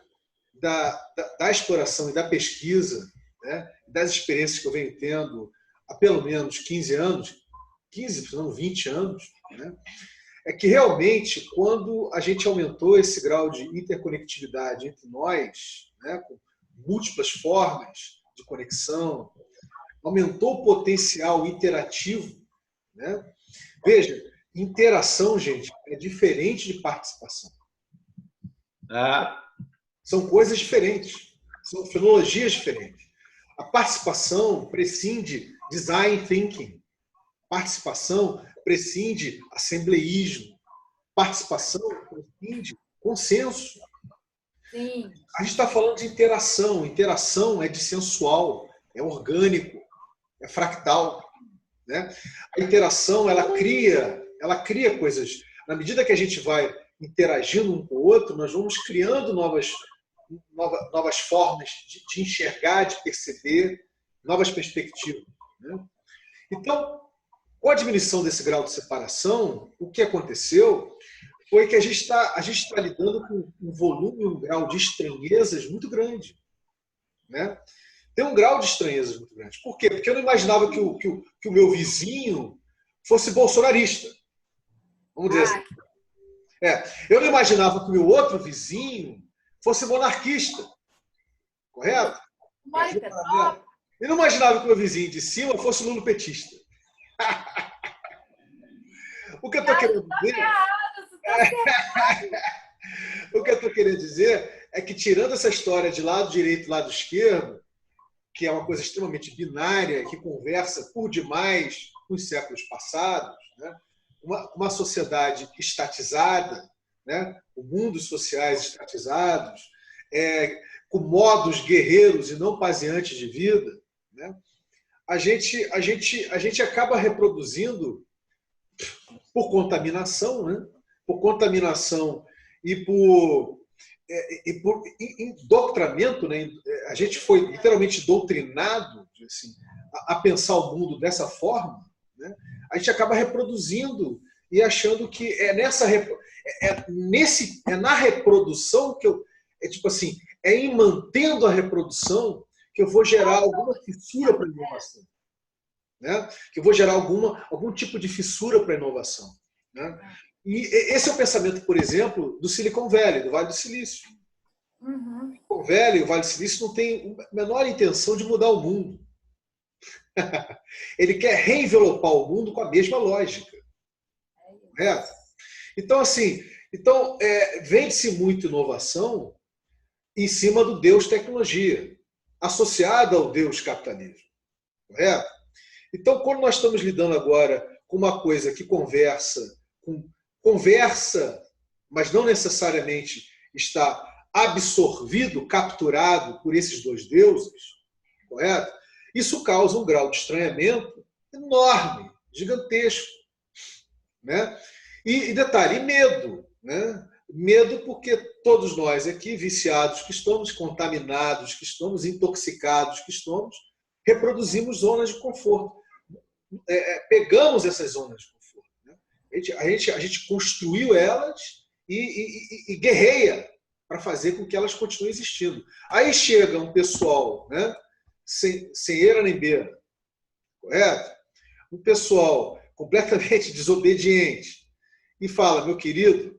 da exploração e da pesquisa, né, das experiências que eu venho tendo há pelo menos 15 anos, 15, não 20 anos, né, é que realmente, quando a gente aumentou esse grau de interconectividade entre nós, né, com múltiplas formas de conexão, aumentou o potencial interativo, né? Veja, interação, gente, é diferente de participação. São coisas diferentes, são filologias diferentes. A participação prescinde design thinking. Participação prescinde assembleísmo. Participação prescinde consenso. Sim. A gente está falando de interação. Interação é dissensual, é orgânico, é fractal, né? A interação ela cria coisas. Na medida que a gente vai interagindo um com o outro, nós vamos criando novas formas de enxergar, de perceber, novas perspectivas, né? Então, com a diminuição desse grau de separação, o que aconteceu foi que a gente está lidando com um volume e um grau de estranhezas muito grande, né? Tem um grau de estranhezas muito grande. Por quê? Porque eu não imaginava que o meu vizinho fosse bolsonarista. Vamos dizer assim. Eu não imaginava que o meu outro vizinho fosse monarquista. Correto? Eu não imaginava que o meu vizinho de cima fosse lulopetista. O que eu estou querendo dizer... O que eu estou querendo dizer é que, tirando essa história de lado direito e lado esquerdo, que é uma coisa extremamente binária, que conversa por demais com os séculos passados, né? Uma sociedade estatizada, né? Com mundos sociais estatizados, com modos guerreiros e não paseantes de vida, né? A gente acaba reproduzindo por contaminação, né? Por contaminação e por indoctrinamento, né? A gente foi literalmente doutrinado assim, a pensar o mundo dessa forma, né? A gente acaba reproduzindo e achando que na reprodução que em mantendo a reprodução que eu vou gerar alguma fissura para a inovação, né? Que eu vou gerar algum tipo de fissura para a inovação, né? E esse é o pensamento, por exemplo, do Silicon Valley, do Vale do Silício. Uhum. O Silicon Valley, o Vale do Silício, não tem a menor intenção de mudar o mundo. Ele quer reenvelopar o mundo com a mesma lógica. Correto? Então, assim, vende-se muito inovação em cima do Deus tecnologia, associada ao Deus capitalismo. Correto? Então, quando nós estamos lidando agora com uma coisa que conversa, mas não necessariamente está absorvido, capturado por esses dois deuses, correto? Isso causa um grau de estranhamento enorme, gigantesco, né? E detalhe, medo, né? Medo porque todos nós aqui, viciados que estamos, contaminados que estamos, intoxicados que estamos, reproduzimos zonas de conforto. Pegamos essas zonas de conforto. A gente construiu elas e guerreia para fazer com que elas continuem existindo. Aí chega um pessoal, né, sem eira nem beira, correto? Um pessoal completamente desobediente e fala, meu querido,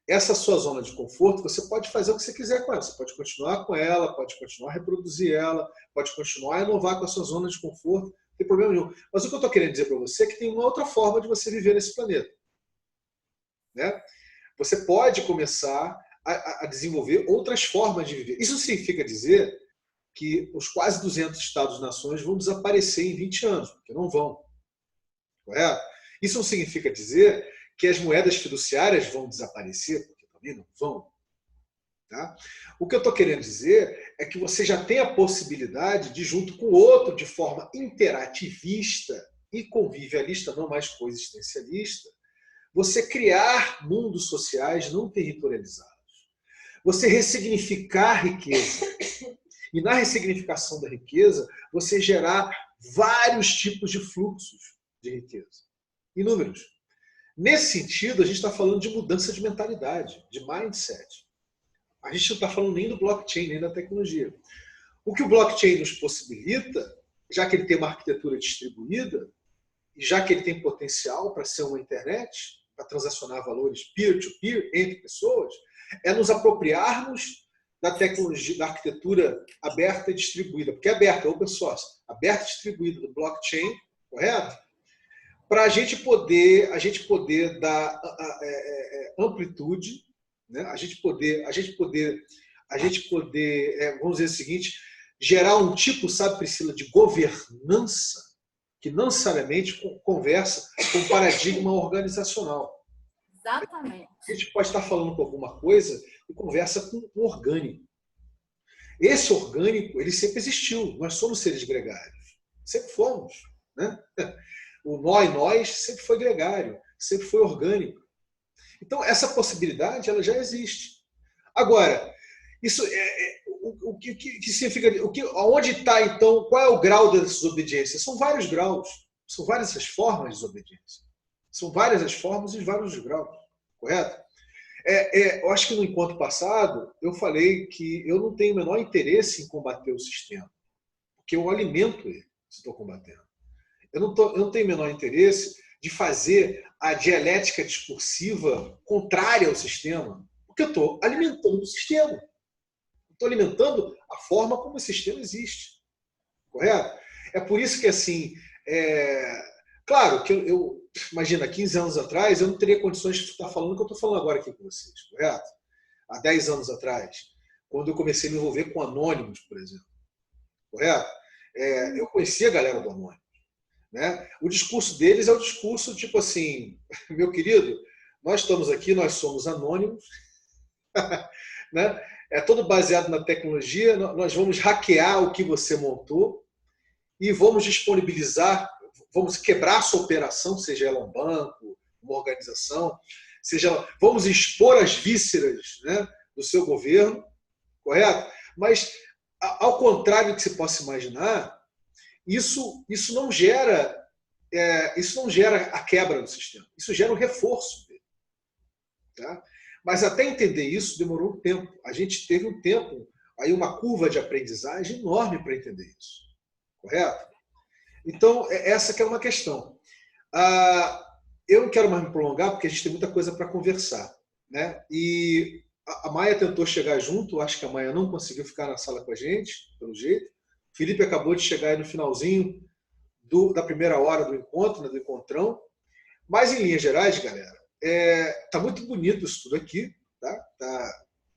essa sua zona de conforto, você pode fazer o que você quiser com ela. Você pode continuar com ela, pode continuar a reproduzir ela, pode continuar a inovar com a sua zona de conforto, não tem problema nenhum. Mas o que eu estou querendo dizer para você é que tem uma outra forma de você viver nesse planeta. Né? Você pode começar a desenvolver outras formas de viver. Isso significa dizer que os quase 200 Estados-nações vão desaparecer em 20 anos, porque não vão. Correto? Isso não significa dizer que as moedas fiduciárias vão desaparecer, porque também não vão. Tá? O que eu estou querendo dizer é que você já tem a possibilidade de, junto com o outro, de forma interativista e convivialista, não mais coexistencialista, você criar mundos sociais não territorializados. Você ressignificar a riqueza. E na ressignificação da riqueza, você gerar vários tipos de fluxos de riqueza. Inúmeros. Nesse sentido, a gente está falando de mudança de mentalidade, de mindset. A gente não está falando nem do blockchain, nem da tecnologia. O que o blockchain nos possibilita, já que ele tem uma arquitetura distribuída, e já que ele tem potencial para ser uma internet, para transacionar valores peer-to-peer entre pessoas, é nos apropriarmos da tecnologia, da arquitetura aberta e distribuída, porque é aberta, é open source, aberta e distribuída do blockchain, correto? Para a gente poder dar amplitude, né? a gente poder, vamos dizer o seguinte, gerar um tipo, sabe, Priscila, de governança que não necessariamente conversa com o paradigma organizacional. Exatamente. A gente pode estar falando com alguma coisa e conversa com o orgânico. Esse orgânico, ele sempre existiu. Nós somos seres gregários. Sempre fomos. Né? O nós sempre foi gregário, sempre foi orgânico. Então, essa possibilidade ela já existe. Agora, isso o que significa? Onde está, então, qual é o grau da desobediência? São vários graus, são várias as formas de desobediência. São várias as formas e vários graus, correto? Eu acho que no encontro passado eu falei que eu não tenho o menor interesse em combater o sistema, porque eu alimento ele se estou combatendo. Eu não tenho o menor interesse de fazer a dialética discursiva contrária ao sistema, porque eu estou alimentando o sistema. Estou alimentando a forma como o sistema existe. Correto? É por isso que, assim, claro que eu imagina, 15 anos atrás, eu não teria condições de estar falando o que eu estou falando agora aqui com vocês, correto? Há 10 anos atrás, quando eu comecei a me envolver com anônimos, por exemplo. Correto? Eu conhecia a galera do Anônimos. Né? O discurso deles é o discurso tipo assim, meu querido, nós estamos aqui, nós somos anônimos, né? É todo baseado na tecnologia, nós vamos hackear o que você montou e vamos disponibilizar, vamos quebrar a sua operação, seja ela um banco, uma organização, vamos expor as vísceras, né, do seu governo, correto? Mas, ao contrário do que se possa imaginar, isso não gera a quebra do sistema, isso gera o reforço dele. Tá? Mas até entender isso demorou um tempo. A gente teve um tempo, aí uma curva de aprendizagem enorme para entender isso. Correto? Então, essa que é uma questão. Eu não quero mais me prolongar, porque a gente tem muita coisa para conversar. Né? E a Maia tentou chegar junto, acho que a Maia não conseguiu ficar na sala com a gente, pelo jeito. O Felipe acabou de chegar aí no finalzinho da primeira hora do encontro, né, do encontrão. Mas, em linhas gerais, galera, tá muito bonito isso tudo aqui.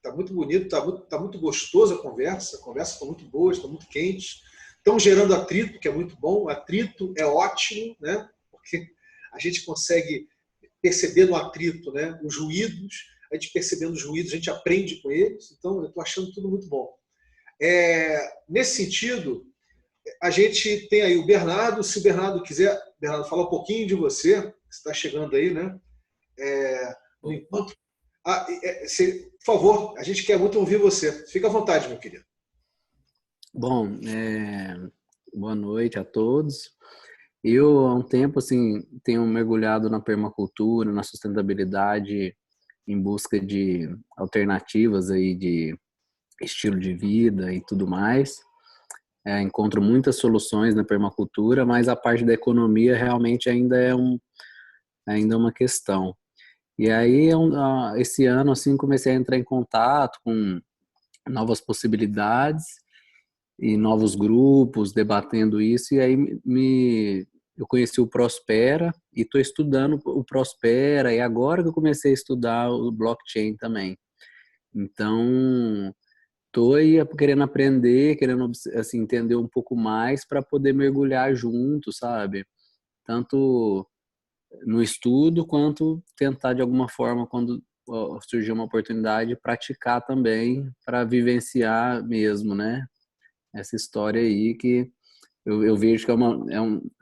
Tá muito bonito, tá muito gostoso a conversa está muito boa, está muito quente. Estão gerando atrito, que é muito bom. O atrito é ótimo, né? Porque a gente consegue perceber no atrito, né, os ruídos. A gente percebendo os ruídos, a gente aprende com eles. Então, eu estou achando tudo muito bom. Nesse sentido, a gente tem aí o Bernardo. Se o Bernardo quiser, Bernardo, fala um pouquinho de você. Você está chegando aí, né? No encontro. Por favor, a gente quer muito ouvir você. Fica à vontade, meu querido. Bom, boa noite a todos. Eu, há um tempo, assim, tenho mergulhado na permacultura, na sustentabilidade, em busca de alternativas aí de estilo de vida e tudo mais. encontro muitas soluções na permacultura, mas a parte da economia realmente ainda é uma questão. E aí, esse ano, assim, comecei a entrar em contato com novas possibilidades e novos grupos debatendo isso, e aí eu conheci o Prospera e estou estudando o Prospera, e agora que eu comecei a estudar o blockchain também. Então, estou aí querendo aprender, querendo assim, entender um pouco mais para poder mergulhar junto, sabe? Tanto no estudo, quanto tentar de alguma forma, quando surgir uma oportunidade, praticar também, para vivenciar mesmo, né? Essa história aí que eu vejo que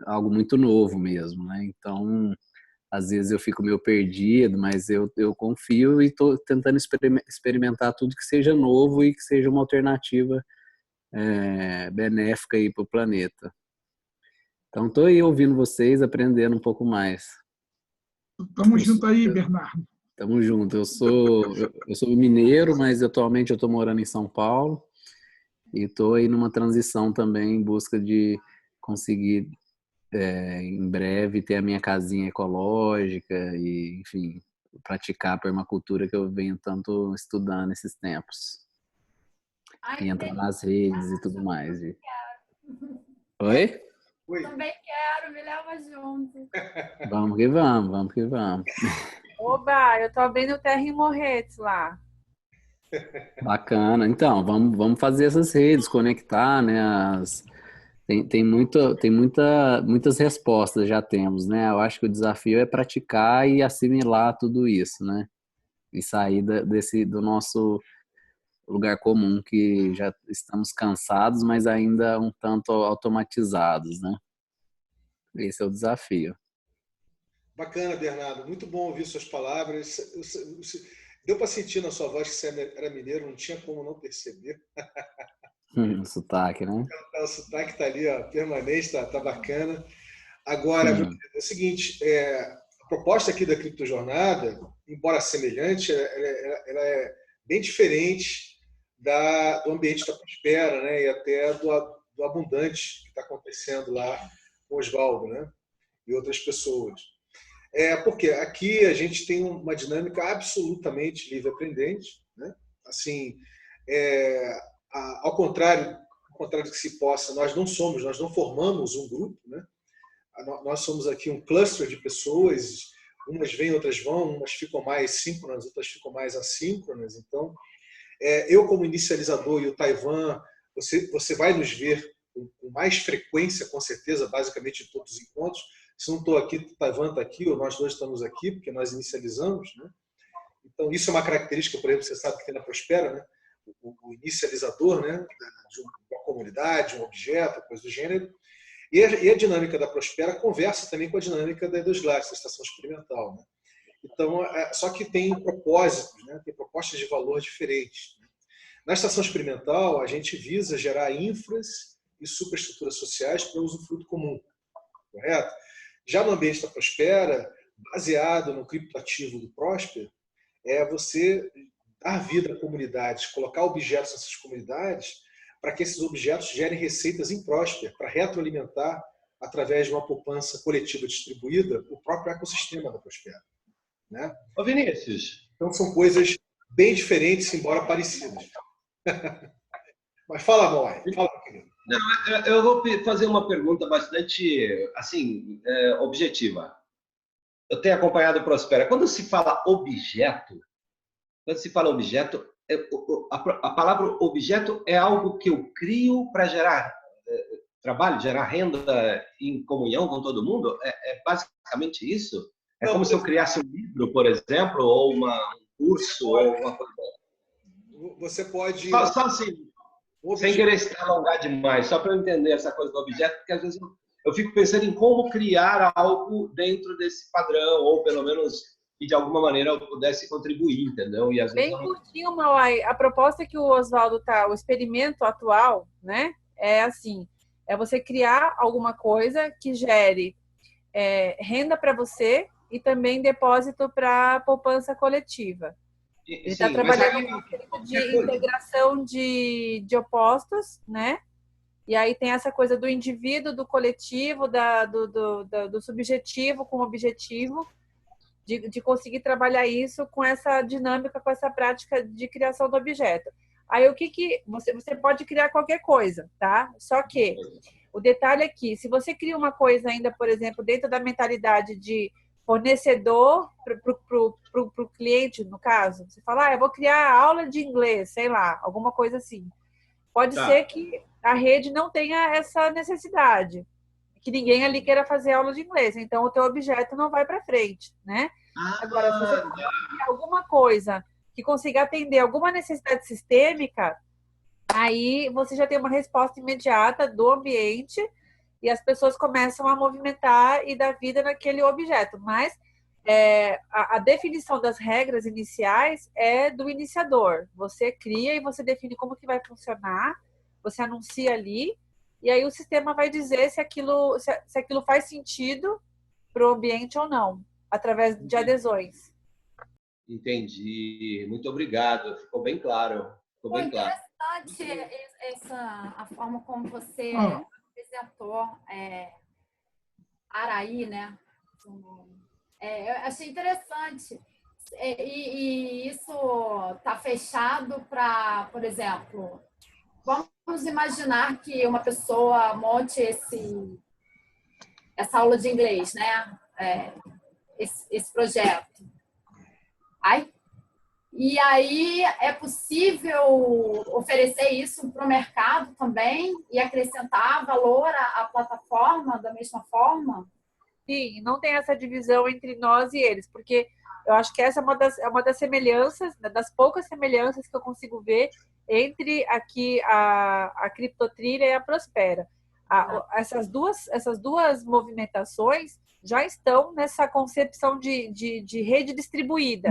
algo muito novo mesmo, né? Então, às vezes eu fico meio perdido, mas eu confio e estou tentando experimentar tudo que seja novo e que seja uma alternativa benéfica aí para o planeta. Então, estou aí ouvindo vocês, aprendendo um pouco mais. Tamo junto aí, Bernardo. Tamo junto. Eu sou mineiro, mas atualmente eu estou morando em São Paulo e estou aí numa transição também em busca de conseguir em breve ter a minha casinha ecológica e, enfim, praticar a permacultura que eu venho tanto estudando esses tempos. E entrar nas redes e tudo mais. Oi? Oi. Também quero, me leva junto. Vamos que vamos, vamos que vamos. Oba, eu tô abrindo terra em Morretes lá. Bacana. Então, vamos fazer essas redes, conectar, né? Muitas respostas já temos, né? Eu acho que o desafio é praticar e assimilar tudo isso, né? E sair do nosso lugar comum, que já estamos cansados, mas ainda um tanto automatizados, né? Esse é o desafio. Bacana, Bernardo. Muito bom ouvir suas palavras. Deu para sentir na sua voz que você era mineiro, não tinha como não perceber. O sotaque, né? O sotaque está ali, ó, permanente, tá bacana. Agora, é o seguinte, a proposta aqui da Criptojornada, embora semelhante, ela é bem diferente do ambiente da Prospera, né? E até do abundante que está acontecendo lá com o Oswaldo, né? E outras pessoas. Porque aqui a gente tem uma dinâmica absolutamente livre-aprendente, né? Assim, ao contrário do que se possa, nós não formamos um grupo, né? Nós somos aqui um cluster de pessoas, umas vêm, outras vão, umas ficam mais síncronas, outras ficam mais assíncronas. Então, eu como inicializador e o Taiwan, você vai nos ver com mais frequência, com certeza, basicamente em todos os encontros. Se não estou aqui, o Taiwan está aqui, ou nós dois estamos aqui, porque nós inicializamos, né? Então, isso é uma característica, por exemplo, você sabe que tem na Prospera, né? O inicializador, né? De uma comunidade, um objeto, coisa do gênero. E a dinâmica da Prospera conversa também com a dinâmica da Edosglass, da estação experimental, né? Então, só que tem propósitos, né? Tem propostas de valor diferentes. Na estação experimental, a gente visa gerar infras e superestruturas sociais para usufruto comum, correto? Já no ambiente da Prospera, baseado no criptoativo do Prosper, você dar vida a comunidades, colocar objetos nessas comunidades para que esses objetos gerem receitas em Prosper, para retroalimentar, através de uma poupança coletiva distribuída, o próprio ecossistema da Prospera, né? Ô Vinícius. Então são coisas bem diferentes, embora parecidas. Mas fala, Moai. Fala, querido. Não, eu vou fazer uma pergunta bastante, assim, objetiva. Eu tenho acompanhado o Prospera. Quando se fala objeto, a palavra objeto é algo que eu crio para gerar trabalho, gerar renda em comunhão com todo mundo? É basicamente isso? É como se eu criasse um livro, por exemplo, ou um curso, ou alguma coisa. Você pode... Só assim, sem querer se alongar demais, só para eu entender essa coisa do objeto, porque às vezes eu fico pensando em como criar algo dentro desse padrão, ou pelo menos que de alguma maneira eu pudesse contribuir, entendeu? E às vezes bem curtinho, Mauai. A proposta que o Oswaldo o experimento atual, né, é assim, é você criar alguma coisa que gere renda para você e também depósito para poupança coletiva. Ele está trabalhando um tipo de integração de opostos, né? E aí tem essa coisa do indivíduo, do coletivo, do subjetivo com o objetivo, de conseguir trabalhar isso com essa dinâmica, com essa prática de criação do objeto. Aí o que você pode criar qualquer coisa, tá? Só que o detalhe é que se você cria uma coisa ainda, por exemplo, dentro da mentalidade de fornecedor para o cliente, no caso, você fala, eu vou criar aula de inglês, sei lá, alguma coisa assim. Pode ser que a rede não tenha essa necessidade, que ninguém ali queira fazer aula de inglês, então o teu objeto não vai para frente, né? Agora, se você criar alguma coisa que consiga atender alguma necessidade sistêmica, aí você já tem uma resposta imediata do ambiente e as pessoas começam a movimentar e dar vida naquele objeto. Mas a definição das regras iniciais é do iniciador. Você cria e você define como que vai funcionar, você anuncia ali, e aí o sistema vai dizer se aquilo faz sentido para o ambiente ou não, através de adesões. Entendi. Muito obrigado. Ficou bem claro. Ficou bem claro. Interessante a forma como você apresentou Araí, né? Eu achei interessante. E isso está fechado para, por exemplo, vamos imaginar que uma pessoa monte essa aula de inglês, né? Esse projeto. E aí é possível oferecer isso para o mercado também e acrescentar valor à plataforma da mesma forma? Sim, não tem essa divisão entre nós e eles, porque eu acho que essa é uma das semelhanças, das poucas semelhanças que eu consigo ver entre aqui a Criptotrilha e a Prospera. Essas duas movimentações já estão nessa concepção de rede distribuída.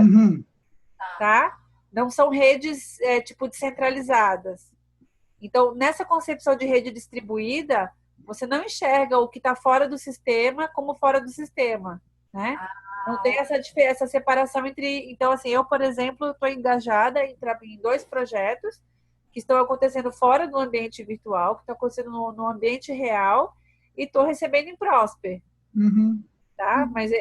Tá? Não são redes tipo descentralizadas. Então, nessa concepção de rede distribuída, você não enxerga o que está fora do sistema como fora do sistema, né? Não tem essa separação entre... Então, assim, eu, por exemplo, estou engajada em 2 projetos que estão acontecendo fora do ambiente virtual, que estão acontecendo no ambiente real, e estou recebendo em Prosper. Tá? Mas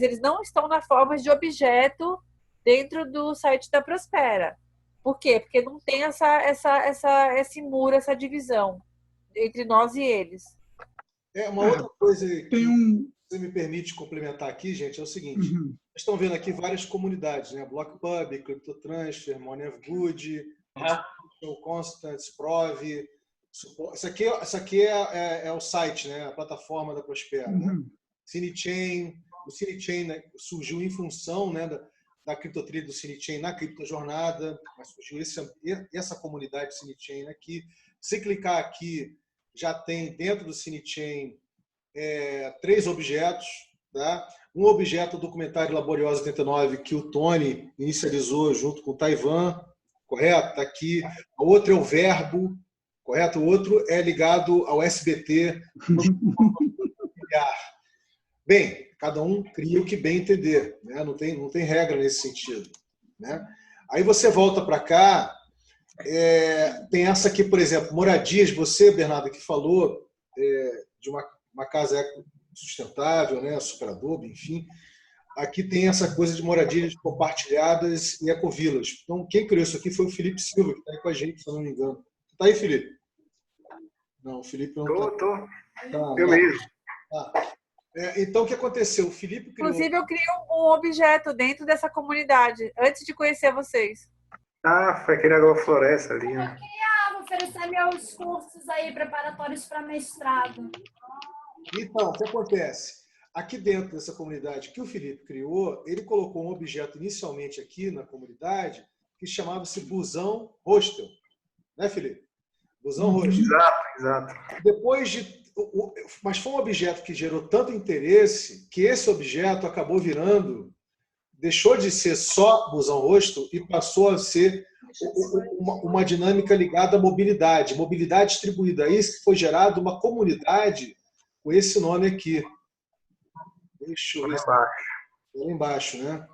eles não estão na forma de objeto dentro do site da Prospera. Por quê? Porque não tem esse muro, essa divisão entre nós e eles. Uma outra coisa que você me permite complementar aqui, gente, é o seguinte. Vocês estão vendo aqui várias comunidades, né? BlockPub, CryptoTransfer, Money of Good, Constant, Prov. Isso aqui é o site, né? A plataforma da Prospera. Né? Cinechain. O Cinechain, né, surgiu em função, né, da criptotrilha do Cinechain na criptojornada, mas surgiu essa comunidade Cinechain aqui. Se clicar aqui, já tem dentro do Cinechain 3 objetos. Tá? Um objeto, o documentário Laboriosa 89, que o Tony inicializou junto com o Taiwan, correto? Está aqui. O outro é o Verbo, correto? O outro é ligado ao SBT. Bem, cada um cria o que bem entender, né? Não tem regra nesse sentido, né? Aí você volta para cá, tem essa aqui, por exemplo, moradias. Você, Bernardo, que falou de uma casa sustentável, né? Superador, enfim. Aqui tem essa coisa de moradias compartilhadas e ecovilas. Então, quem criou isso aqui foi o Felipe Silva, que está aí com a gente, se eu não me engano. Está aí, Felipe? Não, o Felipe não está. Tô. Eu mesmo. Então, o que aconteceu? O Felipe criou... Inclusive, eu criei um objeto dentro dessa comunidade, antes de conhecer vocês. Foi aquele agrofloresta ali, né? Eu queria oferecer meus cursos aí, preparatórios para mestrado. Então, o que acontece? Aqui dentro dessa comunidade que o Felipe criou, ele colocou um objeto inicialmente aqui na comunidade que chamava-se Busão Hostel. Né, Felipe? Busão Hostel. Exato. Mas foi um objeto que gerou tanto interesse que esse objeto acabou deixou de ser só Busão Hostel e passou a ser uma dinâmica ligada à mobilidade distribuída. Aí foi gerada uma comunidade com esse nome aqui. Deixa eu ver. Lá embaixo, né?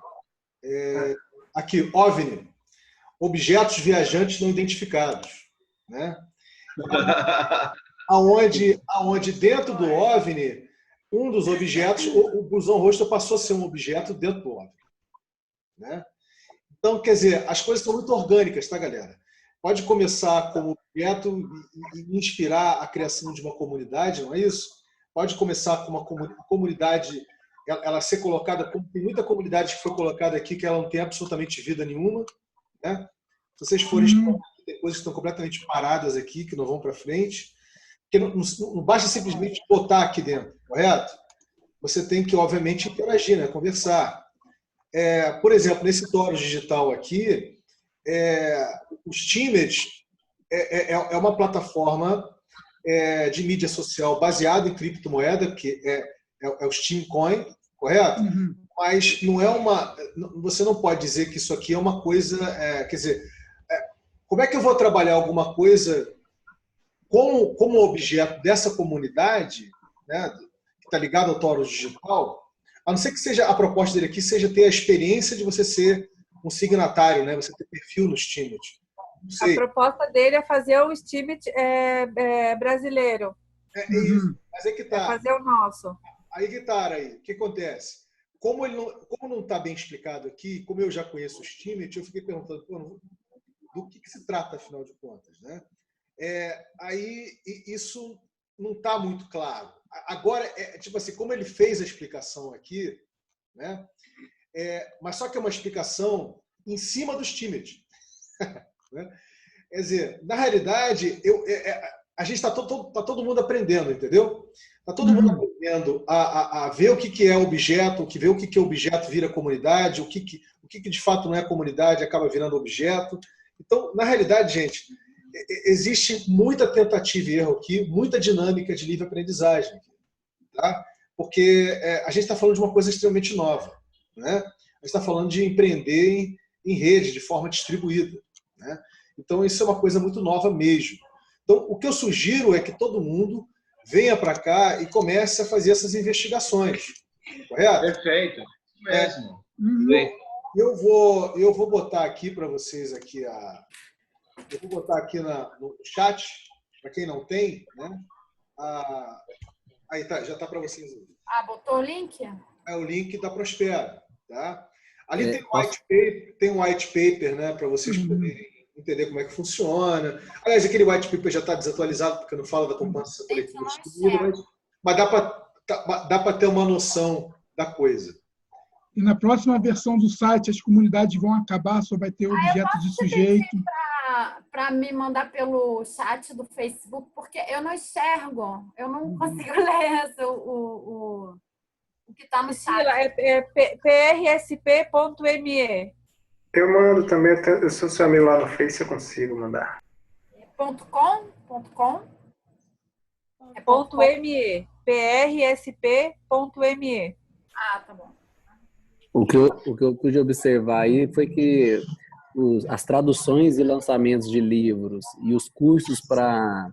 Aqui, OVNI. Objetos viajantes não identificados. Né? aonde dentro do OVNI, um dos objetos, o blusão roxo passou a ser um objeto dentro do OVNI. Né? Então, quer dizer, as coisas são muito orgânicas, tá, galera? Pode começar como objeto e inspirar a criação de uma comunidade, não é isso? Pode começar com uma comunidade, ela ser colocada, como tem muita comunidade que foi colocada aqui, que ela não tem absolutamente vida nenhuma. Né? Se vocês forem tem coisas que estão completamente paradas aqui, que não vão para frente. Porque não basta simplesmente botar aqui dentro, correto? Você tem que, obviamente, interagir, né? Conversar. Por exemplo, nesse Toros Digital aqui, o Steemit é uma plataforma de mídia social baseada em criptomoeda, que é o Steemcoin, correto? Uhum. Mas não é uma... Você não pode dizer que isso aqui é uma coisa... quer dizer, como é que eu vou trabalhar alguma coisa como objeto dessa comunidade, né, que está ligado ao Toros Digital, a não ser que seja a proposta dele aqui seja ter a experiência de você ser um signatário, né, você ter perfil no Steemit. A proposta dele é fazer o Steemit brasileiro. Isso. Mas é que tá. Fazer o nosso. Aí que tá, aí. O que acontece? Como não está bem explicado aqui, como eu já conheço o Steemit, eu fiquei perguntando do que se trata, afinal de contas, né? Aí isso não está muito claro. Agora, tipo assim, como ele fez a explicação aqui, né? Mas só que é uma explicação em cima do Steemit. Né? Quer dizer, na realidade, a gente está todo mundo aprendendo, entendeu? Está todo mundo aprendendo a ver o que é objeto, ver o que é objeto vira comunidade, o que de fato não é comunidade acaba virando objeto. Então, na realidade, gente, existe muita tentativa e erro aqui, muita dinâmica de livre aprendizagem. Tá? Porque a gente está falando de uma coisa extremamente nova. Né? A gente está falando de empreender em rede, de forma distribuída. Né? Então, isso é uma coisa muito nova mesmo. Então, o que eu sugiro é que todo mundo venha para cá e comece a fazer essas investigações. Correto? Perfeito. Mesmo. Eu vou botar aqui para vocês aqui eu vou botar aqui no chat, para quem não tem, né? Aí tá, já está para vocês. Botou o link? É o link da Prospera, tá? Ali tem um white paper, né, para vocês poderem entender como é que funciona. Aliás, aquele white paper já está desatualizado porque não fala da poupança coletiva distribuída, mas dá para ter uma noção da coisa. E na próxima versão do site, as comunidades vão acabar, só vai ter objeto de sujeito. Para me mandar pelo chat do Facebook, porque eu não enxergo, eu não consigo ler o que está no chat. É prsp.me. Eu mando também, eu sou seu amigo lá no Face, eu consigo mandar. .com? É .me. prsp.me. Tá bom. O que eu pude observar aí foi que as traduções e lançamentos de livros e os cursos para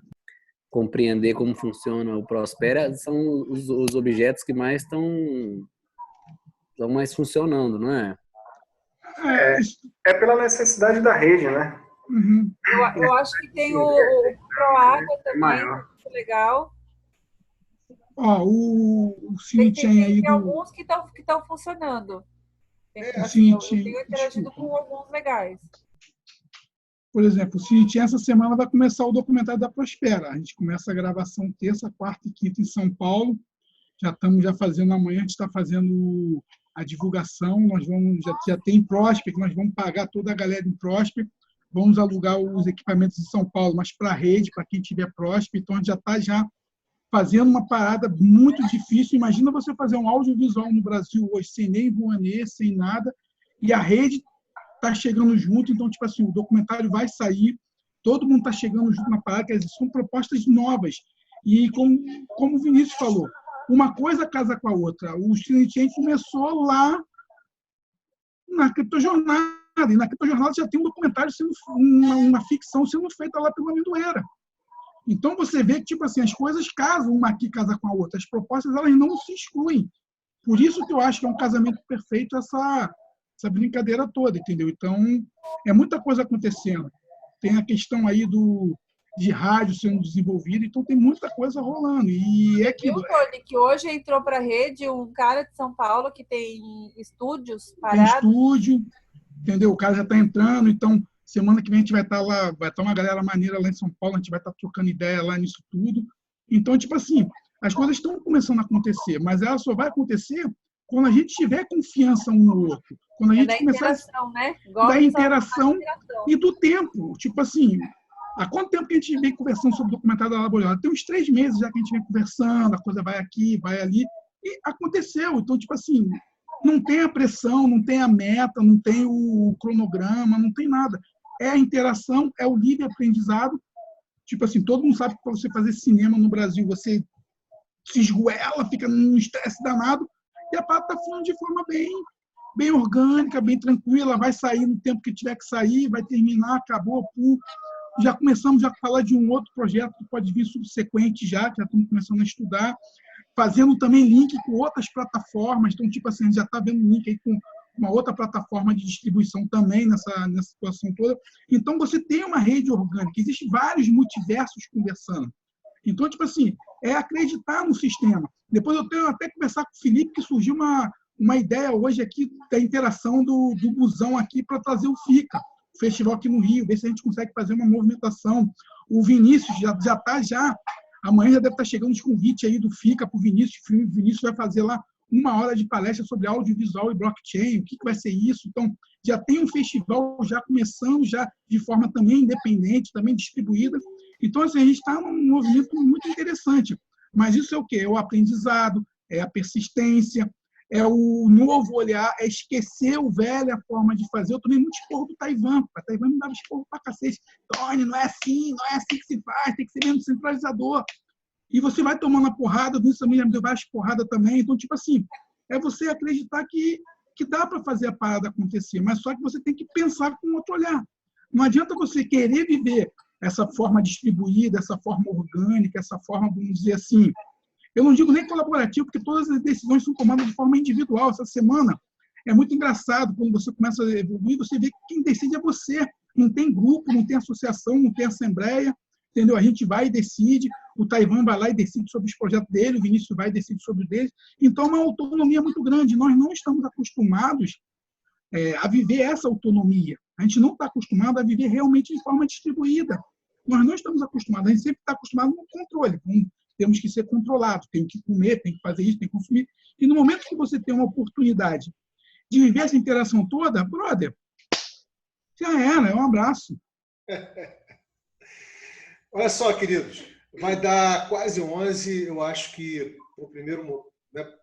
compreender como funciona o Prospera são os objetos que mais estão mais funcionando, não é? É pela necessidade da rede, né? Uhum. Eu acho que tem o ProAgua também, muito legal. O Cinetien aí tem alguns que estão funcionando. Eu tenho interagido com alguns legais. Por exemplo, o Cinetien essa semana vai começar o documentário da Prospera. A gente começa a gravação terça, quarta e quinta em São Paulo. Já estamos fazendo amanhã, a gente está fazendo a divulgação. Nós vamos já tem Prosper, nós vamos pagar toda a galera em Prosper. Vamos alugar os equipamentos em São Paulo, mas para a rede, para quem tiver Prosper. Então, a gente já está fazendo uma parada muito difícil. Imagina você fazer um audiovisual no Brasil hoje, sem nem Rouanet, sem nada, e a rede está chegando junto. Então, tipo assim, o documentário vai sair, todo mundo está chegando junto na parada, quer dizer, são propostas novas. E como o Vinícius falou, uma coisa casa com a outra. O Cinetien começou lá na Criptojornada, e na Criptojornada já tem um documentário, uma ficção sendo feita lá pelo Amendoeira. Então, você vê que tipo assim, as coisas casam, uma aqui casa com a outra. As propostas elas não se excluem. Por isso que eu acho que é um casamento perfeito essa brincadeira toda, entendeu? Então, é muita coisa acontecendo. Tem a questão aí de rádio sendo desenvolvido, então tem muita coisa rolando. E é aquilo. Viu, Tony, que hoje entrou para a rede um cara de São Paulo que tem estúdios Tem parados. estúdio, entendeu? O cara já está entrando, então semana que vem a gente vai estar lá, vai estar uma galera maneira lá em São Paulo, a gente vai estar trocando ideia lá nisso tudo. Então, tipo assim, as coisas estão começando a acontecer, mas ela só vai acontecer quando a gente tiver confiança um no outro. Quando a gente começar interação, né? da interação e do tempo. Tipo assim, há quanto tempo que a gente vem conversando sobre o documentário da Laboral? Tem uns 3 meses já que a gente vem conversando, a coisa vai aqui, vai ali, e aconteceu. Então, tipo assim, não tem a pressão, não tem a meta, não tem o cronograma, não tem nada. É a interação, é o livre aprendizado. Tipo assim, todo mundo sabe que para você fazer cinema no Brasil, você se esgoela, fica num estresse danado, e a parada está fluindo de forma bem orgânica, bem tranquila, vai sair no tempo que tiver que sair, vai terminar, acabou, pum. Já começamos a falar de um outro projeto que pode vir subsequente já estamos começando a estudar, fazendo também link com outras plataformas, então, tipo assim, a gente já está vendo link aí com uma outra plataforma de distribuição também nessa situação toda. Então, você tem uma rede orgânica, existem vários multiversos conversando. Então, tipo assim, é acreditar no sistema. Depois eu tenho até que conversar com o Felipe, que surgiu uma ideia hoje aqui da interação do busão aqui para trazer o FICA, o festival aqui no Rio, ver se a gente consegue fazer uma movimentação. O Vinícius já está. Amanhã já deve estar chegando os convites aí do FICA para o Vinícius. O Vinícius vai fazer lá 1 hora de palestra sobre audiovisual e blockchain, o que vai ser isso. Então, já tem um festival já começando, já de forma também independente, também distribuída. Então, assim, a gente está num movimento muito interessante. Mas isso é o quê? É o aprendizado, é a persistência, é o novo olhar, é esquecer o velho, a forma de fazer. Eu tomei muito esporro do Taiwan. A Taiwan me dava esporro pra cacete. Tony, não é assim que se faz, tem que ser mesmo centralizador. E você vai tomando a porrada, o Vinícius também já me deu várias porradas também. Então, tipo assim, é você acreditar que dá para fazer a parada acontecer, mas só que você tem que pensar com outro olhar. Não adianta você querer viver essa forma distribuída, essa forma orgânica, essa forma, vamos dizer assim, eu não digo nem colaborativo, porque todas as decisões são tomadas de forma individual. Essa semana é muito engraçado, quando você começa a evoluir, você vê que quem decide é você. Não tem grupo, não tem associação, não tem assembleia, entendeu? A gente vai e decide, o Taiwan vai lá e decide sobre os projetos dele, o Vinícius vai e decide sobre o dele. Então, é uma autonomia muito grande. Nós não estamos acostumados a viver essa autonomia. A gente não está acostumado a viver realmente de forma distribuída. Nós não estamos acostumados. A gente sempre está acostumado no controle. Temos que ser controlados, tem que comer, tem que fazer isso, tem que consumir. E no momento que você tem uma oportunidade de viver essa interação toda, brother, já era, é um abraço. Olha só, queridos, vai dar quase 11, eu acho que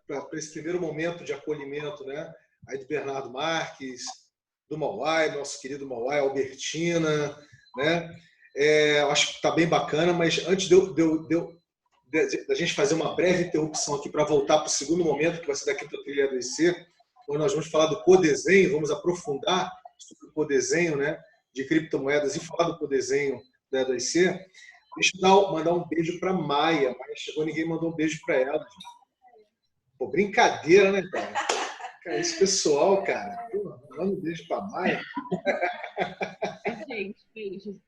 para esse primeiro momento de acolhimento, né, aí do Bernardo Marques, do Mauai, nosso querido Mauai, Albertina, né, eu acho que está bem bacana, mas antes da gente fazer uma breve interrupção aqui para voltar para o segundo momento, que vai ser daqui para o Trilha do IC, onde nós vamos falar do codesenho, vamos aprofundar sobre o codesenho, né, de criptomoedas e falar do codesenho da IC. Deixa eu mandar um beijo para Maia. Maia chegou, ninguém mandou um beijo para ela. Pô, brincadeira, né, cara? Esse pessoal, cara. Manda um beijo para Maia. Gente, beijos.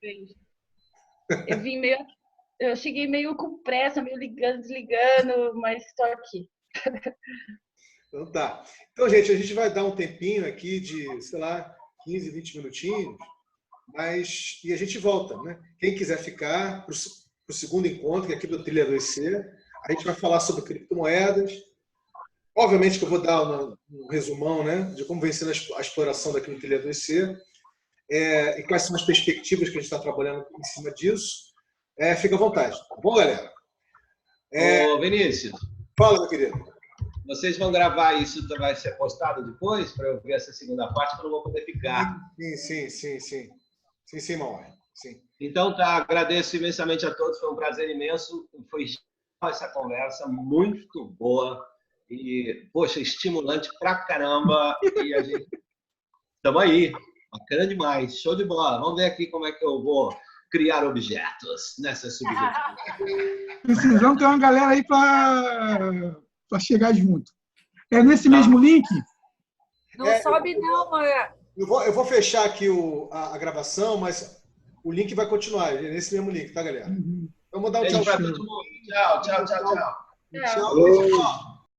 Eu cheguei meio com pressa, meio ligando, desligando, mas estou aqui. Então tá. Então, gente, a gente vai dar um tempinho aqui de, sei lá, 15, 20 minutinhos, e a gente volta, né? Quem quiser ficar para o segundo encontro, que é aqui do Trilha 2C, a gente vai falar sobre criptomoedas. Obviamente que eu vou dar um resumão, né, de como vem sendo a exploração daqui no Trilha 2C, e quais são as perspectivas que a gente está trabalhando em cima disso. Fica à vontade. Tá bom, galera? Ô, Vinícius. Fala, meu querido. Vocês vão gravar isso, vai ser postado depois, para eu ver essa segunda parte, que eu não vou poder ficar. Sim, Mauai. Sim. Então, tá, agradeço imensamente a todos, foi um prazer imenso. Foi essa conversa, muito boa e, poxa, estimulante pra caramba. E a gente... Estamos aí, bacana demais, show de bola. Vamos ver aqui como é que eu vou criar objetos nessa subjetividade. Precisamos ter uma galera aí para chegar junto. É nesse mesmo link? Não sobe, não. Eu vou fechar aqui a gravação, mas O link vai continuar, é nesse mesmo link, tá, galera? Então, vou dar um Beijo tchau. pra todo mundo. Tchau, tchau, tchau, tchau. Tchau. Tchau.